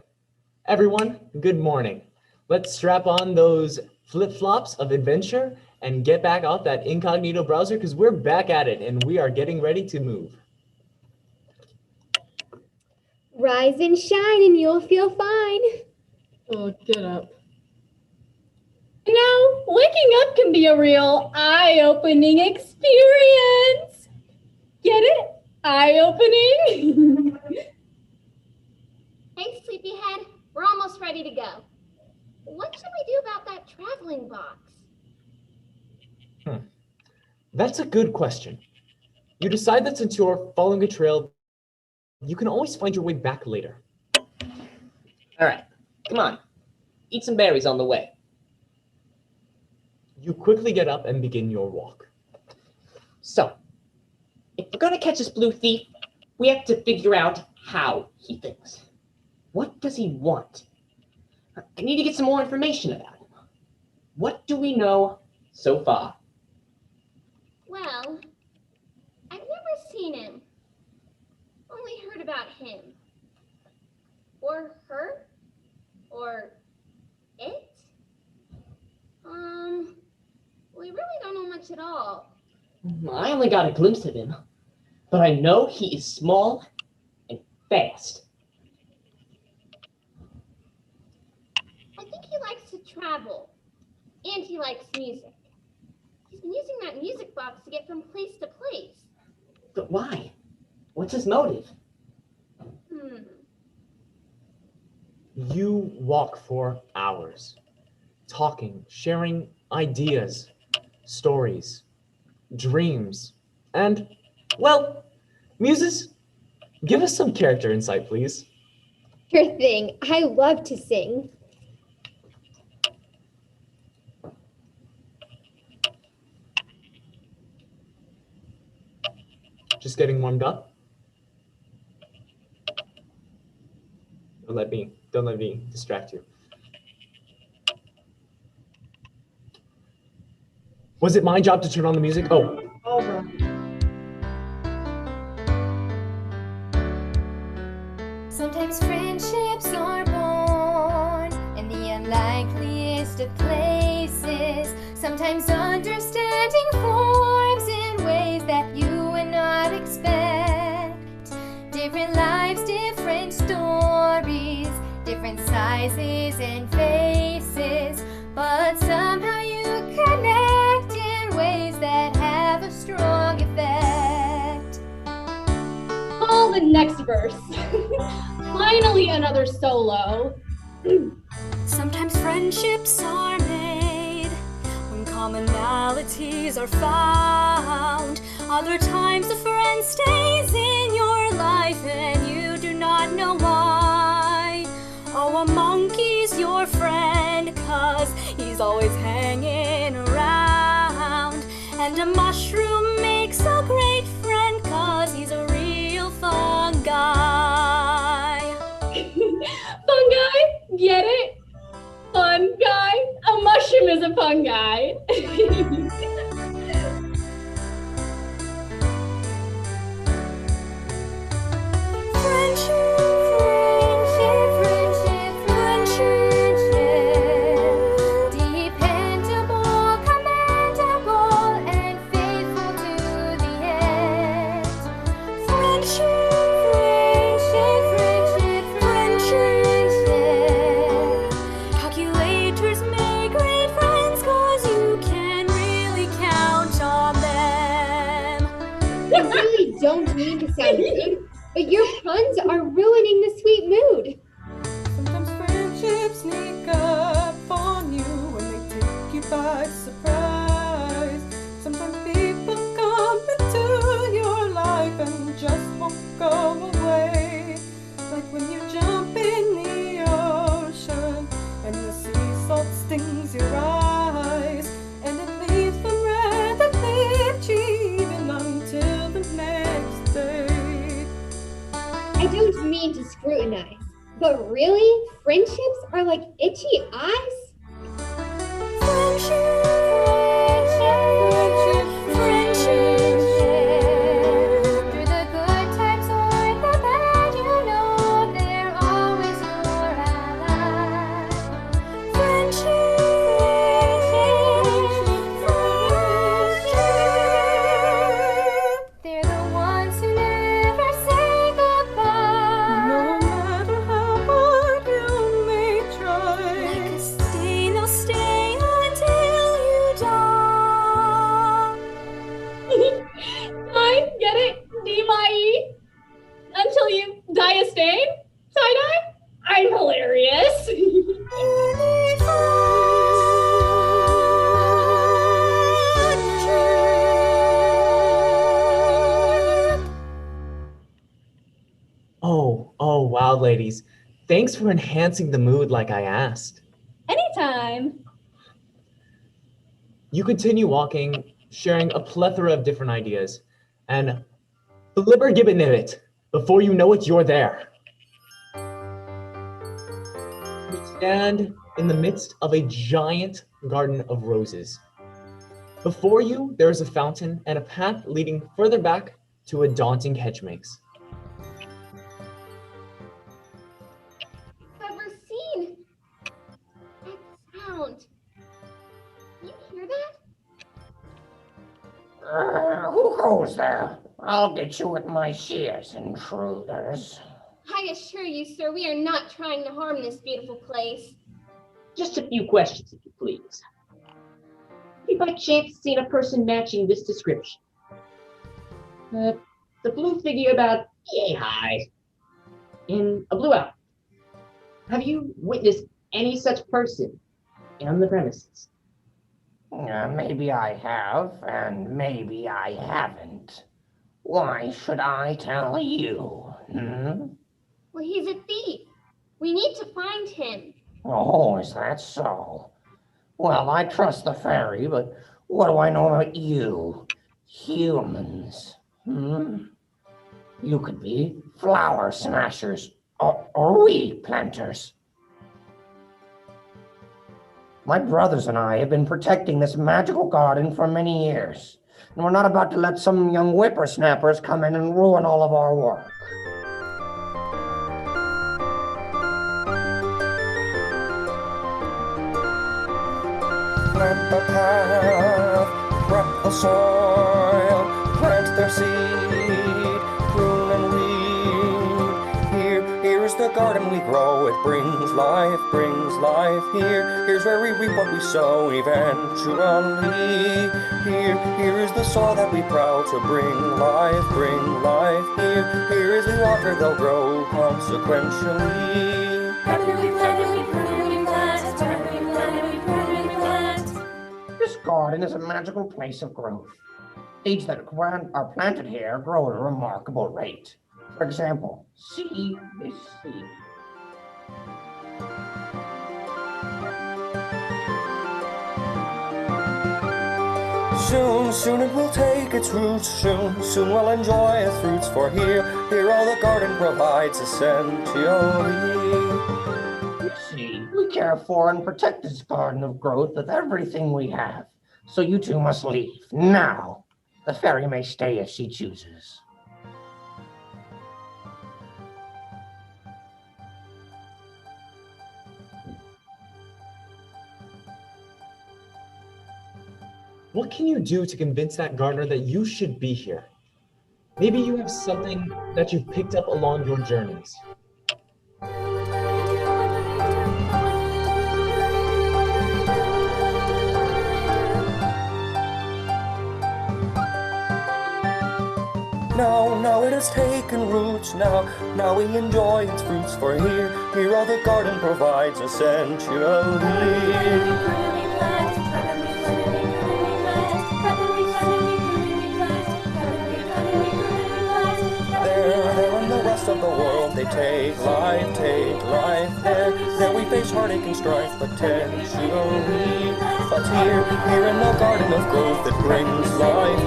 everyone, good morning. Let's strap on those flip-flops of adventure and get back off that incognito browser because we're back at it and we are getting ready to move. Rise and shine and you'll feel fine. Oh, get up. You know, waking up can be a real eye-opening experience. Get it? Eye-opening? Hey, sleepyhead, we're almost ready to go. What should we do about that traveling box? That's a good question. You decide that since you're following a trail, you can always find your way back later. All right, come on. Eat some berries on the way. You quickly get up and begin your walk. So, if we're gonna catch this blue thief, we have to figure out how he thinks. What does he want? I need to get some more information about him. What do we know so far? Well, I've never seen him. Only heard about him. Or her. Or it. We really don't know much at all. I only got a glimpse of him, but I know he is small and fast. I think he likes to travel. And he likes music. He's been using that music box to get from place to place. But why? What's his motive? You walk for hours, talking, sharing ideas, stories, dreams, and, well, Muses, give us some character insight, please. Sure thing. I love to sing. Just getting warmed up? Don't let me distract you. Was it my job to turn on the music? Oh. All right. Sometimes friendships are born in the unlikeliest of places. Sometimes understanding forms in ways that you would not expect. Different lives, different stories, different sizes and faces, but somehow you connect in ways that have a strong effect. Oh, the next verse. Finally, another solo. Sometimes friendships are made when commonalities are found. Other times a friend stays in your life and you do not know why. Oh, a monkey's your friend 'cause he's always hanging around. And a mushroom makes a great friend 'cause he's a real fun guy. Fun guy? Get it? Fun guy? A mushroom is a fun guy. Dependable, commendable, and faithful to the end. Friendship. Calculators make great friends 'cause you can really count on them. I really don't mean to sound rude, but your puns are ruining the sweet mood. Sometimes friendships sneak up on you when they take you by surprise. Sometimes people come into your life and just won't go away. Like when you jump in the ocean and the sea salt stings your eyes, and it leaves them red and itchy even until the next day. I don't mean to scrutinize, but really, friendships are like itchy eyes? Through the good times or the bad, you know they're all ladies. Thanks for enhancing the mood like I asked. Anytime. You continue walking, sharing a plethora of different ideas, and Flibbergibbonibit, before you know it, you're there. You stand in the midst of a giant garden of roses. Before you, there is a fountain and a path leading further back to a daunting hedge maze. Ever seen that sound? You hear that? Who goes there? I'll get you with my shears, intruders. I assure you, sir, we are not trying to harm this beautiful place. Just a few questions, if you please. Have you by chance seen a person matching this description? The blue figure about yay high in a blue outfit. Have you witnessed any such person on the premises? Maybe I have, and maybe I haven't. Why should I tell you? Well, he's a thief. We need to find him. Oh, is that so? Well, I trust the fairy, but what do I know about you? Humans. You could be flower smashers or weed planters. My brothers and I have been protecting this magical garden for many years, and we're not about to let some young whippersnappers come in and ruin all of our work. Plant the path, prep the soil, plant their seed, prune and weed. Here's the garden we grow, it brings life here's where we reap what we sow eventually. Here is the soil that we proud to bring life here is we water, they'll grow consequentially. This garden is a magical place of growth. Seeds that are planted here grow at a remarkable rate. For example, see this seed. Soon it will take its roots, soon we'll enjoy its fruits, for here all the garden provides essentially. You see, we care for and protect this garden of growth with everything we have. So you two must leave, now. The fairy may stay if she chooses. What can you do to convince that gardener that you should be here? Maybe you have something that you've picked up along your journeys. Now it has taken roots, now we enjoy its fruits, for here all the garden provides essentially. There in the rest of the world they take life there we face heartache and strife potentially. But here in the garden of growth it brings life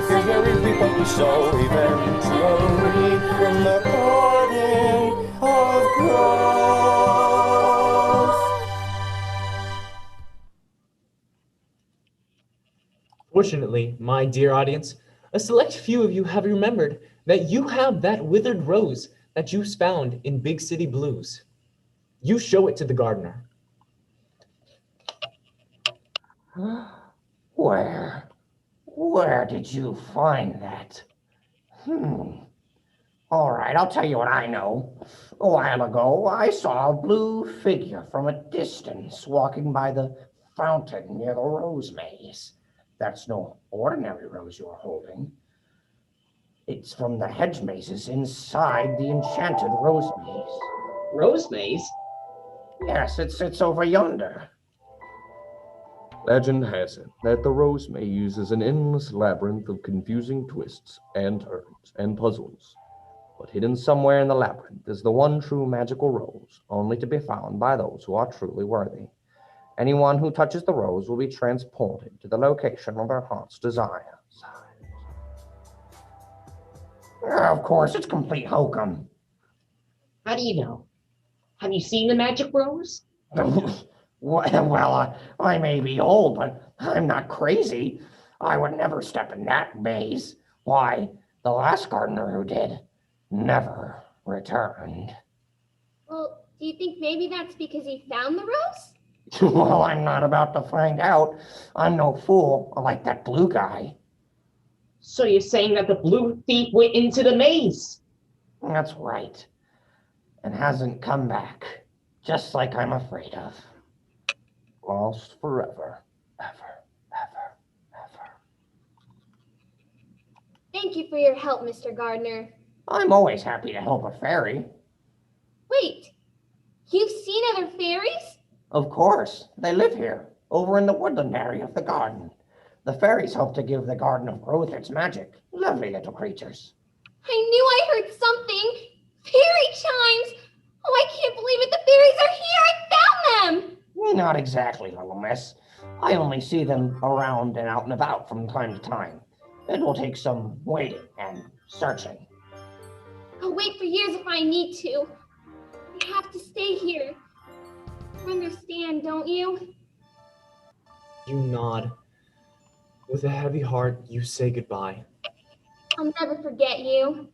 here's where we reap what we sow eventually. In the garden of growth. Fortunately, my dear audience, a select few of you have remembered that you have that withered rose that you found in Big City Blues. You show it to the gardener. Where did you find that? All right, I'll tell you what I know. A while ago, I saw a blue figure from a distance walking by the fountain near the rose maze. That's no ordinary rose you're holding. It's from the hedge mazes inside the enchanted rose maze. Rose maze? Yes, it's over yonder. Legend has it that the rose maze is an endless labyrinth of confusing twists and turns and puzzles. But hidden somewhere in the labyrinth is the one true magical rose, only to be found by those who are truly worthy. Anyone who touches the rose will be transported to the location of their heart's desire. Of course, it's complete hokum. How do you know? Have you seen the magic rose? Well, I may be old, but I'm not crazy. I would never step in that maze. Why, the last gardener who did never returned. Well, do you think maybe that's because he found the rose? Well, I'm not about to find out. I'm no fool like that blue guy. So you're saying that the blue thief went into the maze? That's right. And hasn't come back, just like I'm afraid of. Lost forever, ever, ever, ever. Thank you for your help, Mr. Gardner. I'm always happy to help a fairy. Wait, you've seen other fairies? Of course, they live here, over in the woodland area of the garden. The fairies hope to give the Garden of Growth its magic. Lovely little creatures. I knew I heard something. Fairy chimes! Oh, I can't believe it. The fairies are here. I found them. Not exactly, little miss. I only see them around and out and about from time to time. It will take some waiting and searching. I'll wait for years if I need to. I have to stay here. You understand, don't you? You nod. With a heavy heart, you say goodbye. I'll never forget you.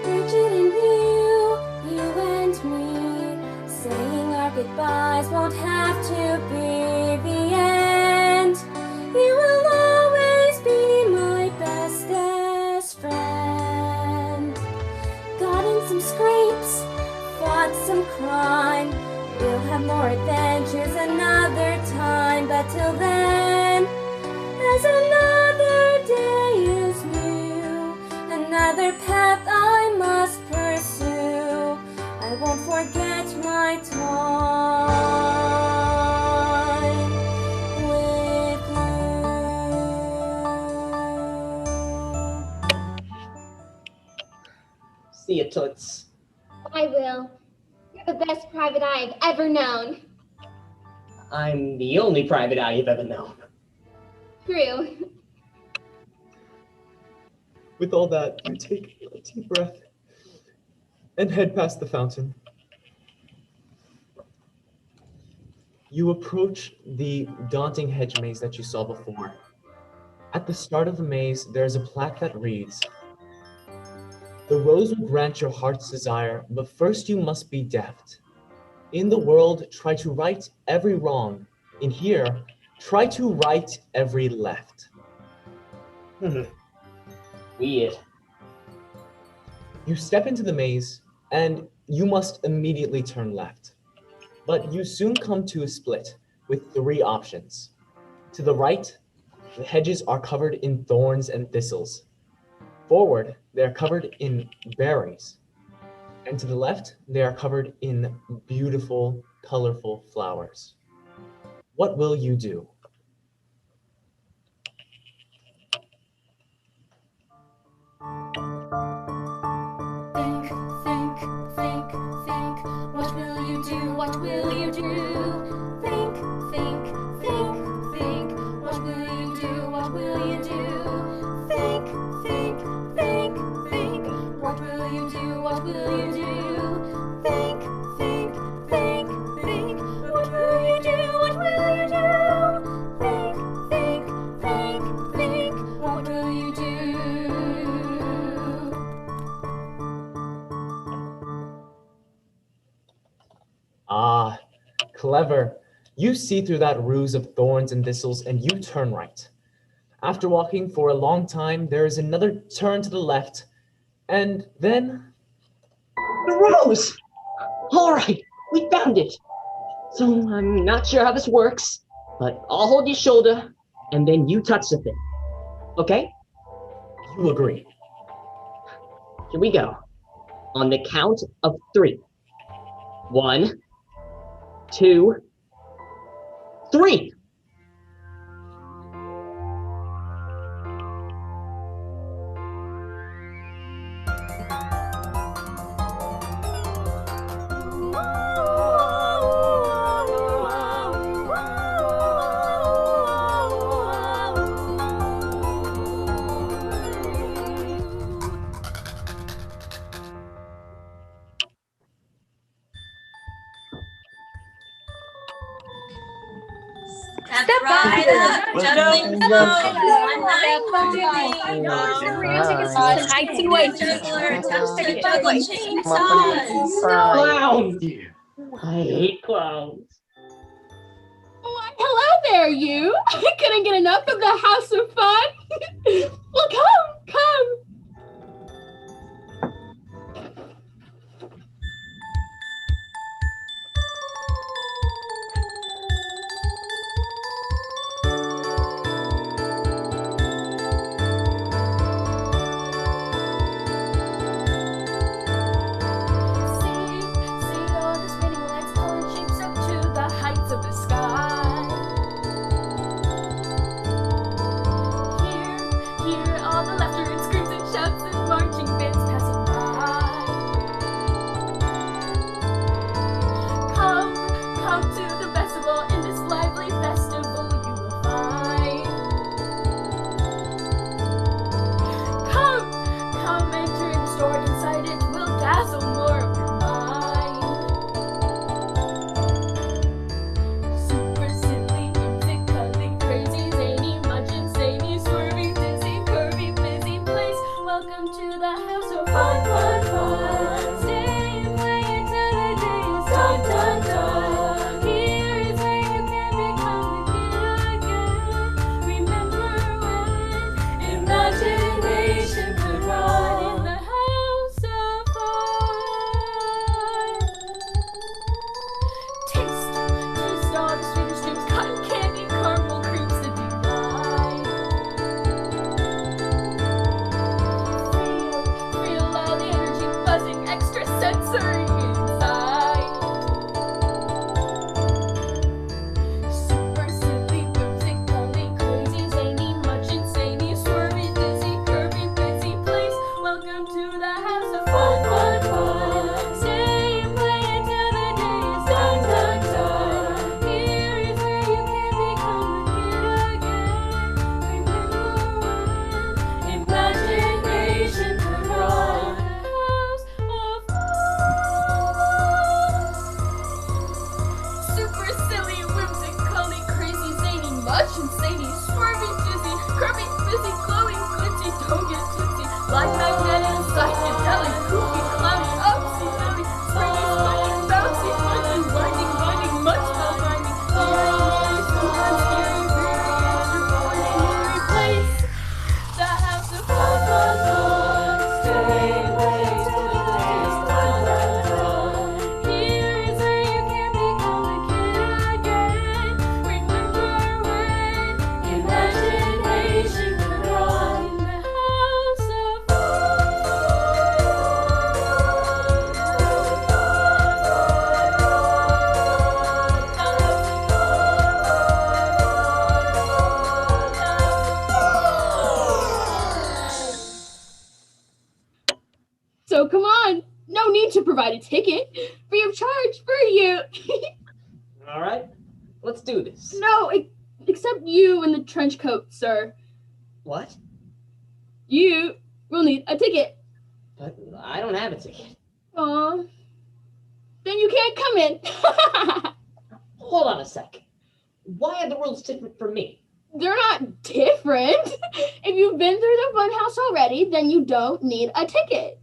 Bridget and you and me, saying our goodbyes won't have to be the end. You will always be my bestest friend. Got in some scrapes, fought some crime. We'll have more adventures another time, but till then, as another day is new, another path I must pursue, I won't forget my time with you. See ya, Toots. I will. You're the best private eye I've ever known. I'm the only private eye you've ever known. True. With all that, you take a deep breath and head past the fountain. You approach the daunting hedge maze that you saw before. At the start of the maze, there is a plaque that reads, "The rose will grant your heart's desire, but first you must be deft. In the world, try to right every wrong. In here, try to right every left." Weird. You step into the maze, and you must immediately turn left. But you soon come to a split with 3 options. To the right, the hedges are covered in thorns and thistles. Forward, they are covered in berries. And to the left, they are covered in beautiful, colorful flowers. What will you do? Think, think, think, think. What will you do? What will you do? Think, think, think, think. What will you do? What will you do? Think, think, think, think. What will you do? What will you do? Think, think, think, think. What will you do? What will you do? Think, think, think, think. What will you do? Ah, clever. You see through that ruse of thorns and thistles and you turn right. After walking for a long time, there is another turn to the left, and then... The rose! All right, we found it. So I'm not sure how this works, but I'll hold your shoulder, and then you touch the thing. Okay? You agree. Here we go. On the count of 3. 1, 2, 3. Step right up, juggling Heights and weights. Clowns! I hate clowns. Why, hello there, you. I couldn't get enough of the House of Fun. Well, come. See all the spinning lights, colored shapes up to the heights of the sky. Hear all the laughter and screams and shouts and marching bands passing by. Come to the festival. In this lively festival you will find. Come enter in the store. Inside it will dazzle more of your mind. Super silly, musically crazy, zany, much insanely, swervy, dizzy, curvy, busy place. Welcome to the House of Fun. Stay and play until the day is done. Here is where you can become the kid again. Remember when imagination could run in the House of Fun. Taste all the sweetest dreams, cotton candy, caramel creams, the delight. Feel all the energy buzzing, extra sensory inside. Super silly, whimsically crazy, zany, much insanely, swervy, dizzy, curvy, busy place. Welcome to the House of Fun. Stay and play until the day is done. Here is where you can become the kid again. Remember when imagination could run the House of Fun. Super silly, whimsically crazy, zany, much insanely, swervy, dizzy, curvy, busy, glowing, glitzy, don't get tipsy, like magnetic, psychedelic, kooky, clowny, upsy, downy, springy, spinning, bouncy, punching, winding, binding, much spell binding, eerie, sometimes scary, very extraordinary place. The House of Fun. Stay away till the day is done. Here is where you can become a kid again. Remember when imagination could run the House of So come on. No need to provide a ticket. Free of charge for you. All right, let's do this. No, except you in the trench coat, sir. What? You will need a ticket. But I don't have a ticket. Aw. Then you can't come in. Hold on a sec. Why are the rules different for me? They're not different. If you've been through the fun house already, then you don't need a ticket.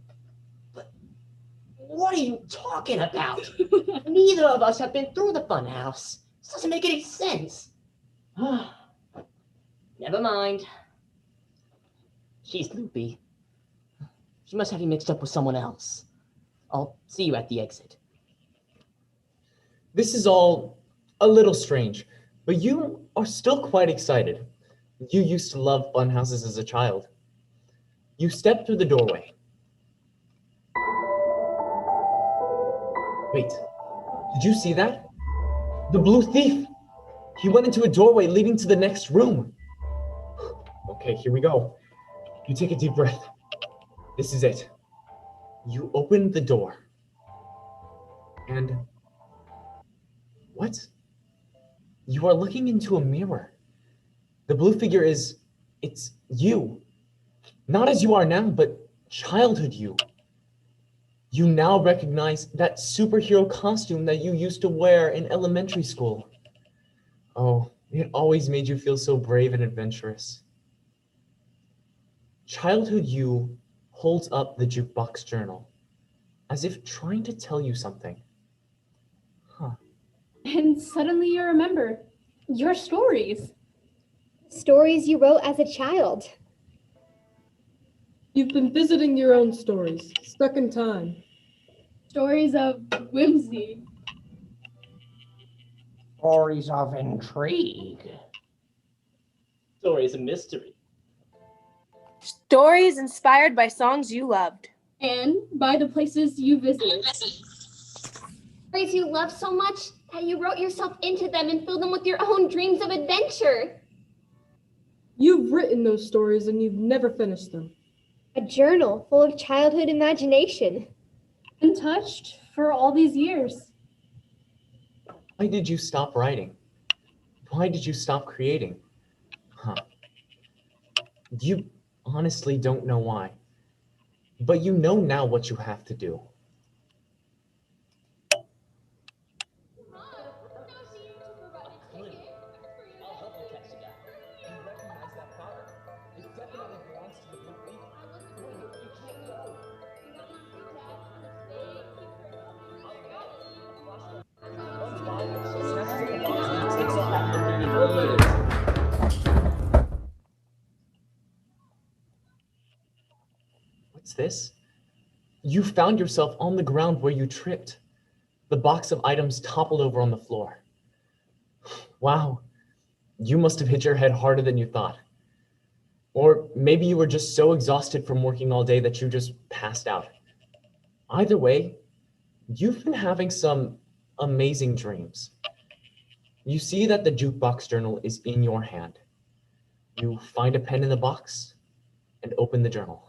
What are you talking about? Neither of us have been through the fun house. This doesn't make any sense. Never mind. She's loopy. She must have you mixed up with someone else. I'll see you at the exit. This is all a little strange, but you are still quite excited. You used to love fun houses as a child. You step through the doorway. Wait, did you see that? The blue thief! He went into a doorway leading to the next room. Okay, here we go. You take a deep breath. This is it. You open the door. And what? You are looking into a mirror. The blue figure it's you. Not as you are now, but childhood you. You now recognize that superhero costume that you used to wear in elementary school. Oh, It always made you feel so brave and adventurous. Childhood you holds up the jukebox journal, as if trying to tell you something. And suddenly you remember your stories. Stories you wrote as a child. You've been visiting your own stories, stuck in time. Stories of whimsy. Stories of intrigue. Stories of mystery. Stories inspired by songs you loved. And by the places you visited. Stories you love so much that you wrote yourself into them and filled them with your own dreams of adventure. You've written those stories and you've never finished them. A journal full of childhood imagination. Untouched for all these years. Why did you stop writing? Why did you stop creating? You honestly don't know why. But you know now what you have to do. What's this? You found yourself on the ground where you tripped. The box of items toppled over on the floor. Wow, you must have hit your head harder than you thought. Or maybe you were just so exhausted from working all day that you just passed out. Either way, you've been having some amazing dreams. You see that the jukebox journal is in your hand. You find a pen in the box and open the journal.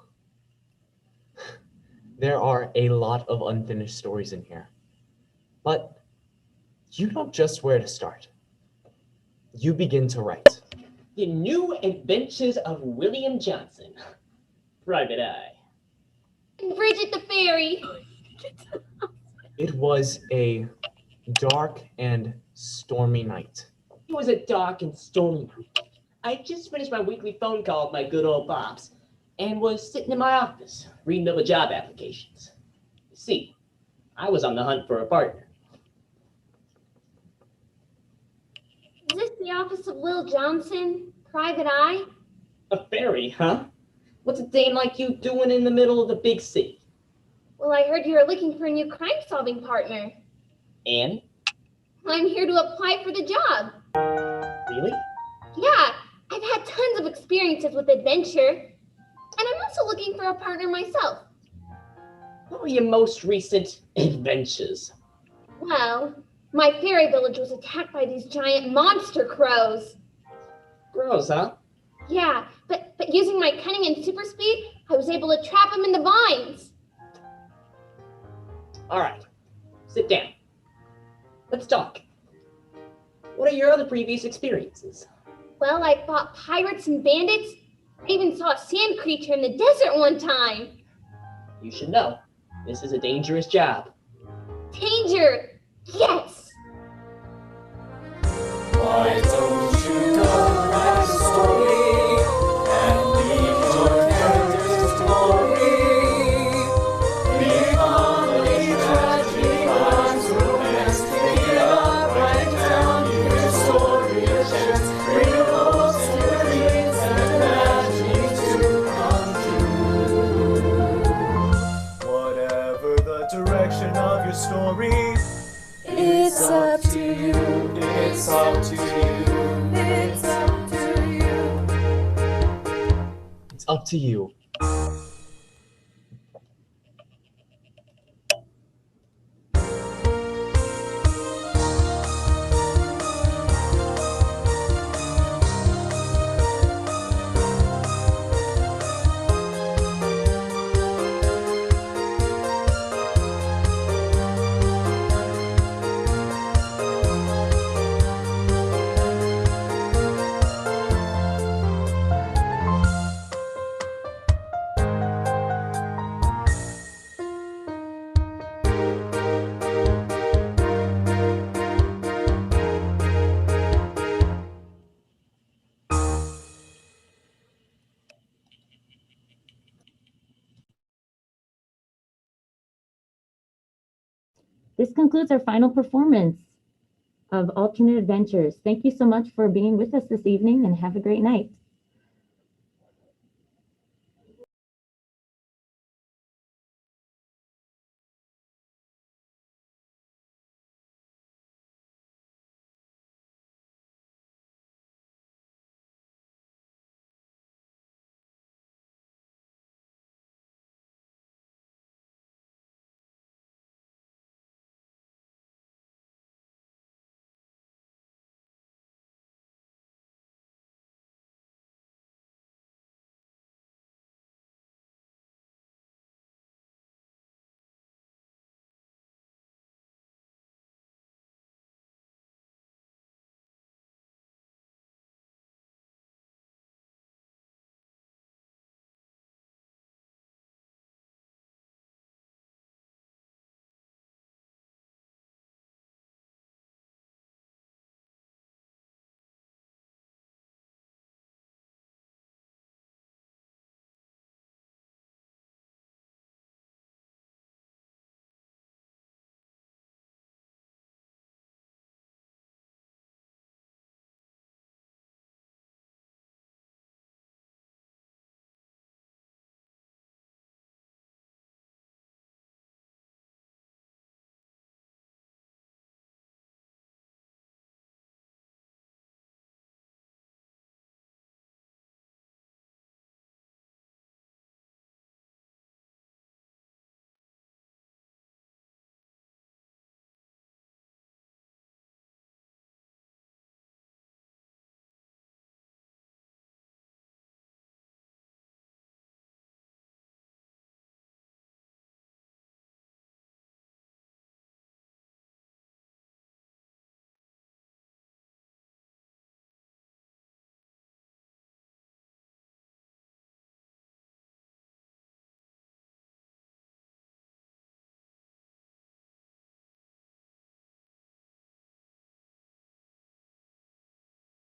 There are a lot of unfinished stories in here, but you know just where to start. You begin to write. The New Adventures of William Johnson. Private Eye. And Bridget the Fairy. It was a dark and stormy night. It was a dark and stormy night. I just finished my weekly phone call with my good old Bobs and was sitting in my office reading over job applications. You see, I was on the hunt for a partner. Is this the office of Will Johnson, Private Eye? A fairy, huh? What's a dame like you doing in the middle of the big city? Well, I heard you were looking for a new crime-solving partner. And? I'm here to apply for the job. Really? Yeah, I've had tons of experiences with adventure. And I'm also looking for a partner myself. What were your most recent adventures? Well, my fairy village was attacked by these giant monster crows. Crows, huh? Yeah, but using my cunning and super speed, I was able to trap them in the vines. All right, sit down. Let's talk. What are your other previous experiences? Well, I fought pirates and bandits. I even saw a sand creature in the desert one time. You should know, this is a dangerous job. Danger! Yes! Why don't you go write a story and leave your characters to glory? Be comedy, tragedy, crimes, romance, pick it up, write down your story, a chance, bring your hopes and your dreams and imaginings to come true. Whatever the direction of your story, it's up to you. It's up to you. It's up to you. It's up to you. This concludes our final performance of Alternate Adventures. Thank you so much for being with us this evening and have a great night.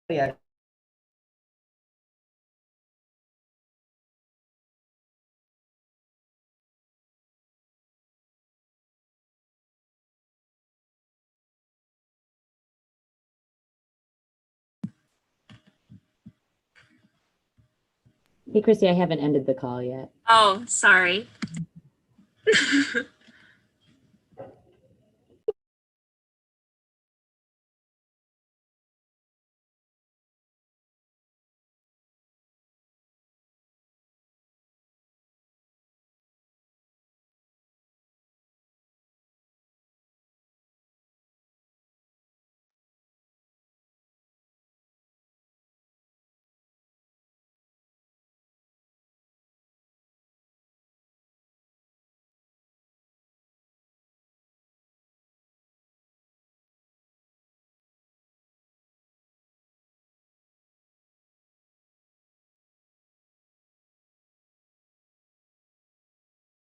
Yeah. Hey, Chrissy, I haven't ended the call yet. Oh, sorry.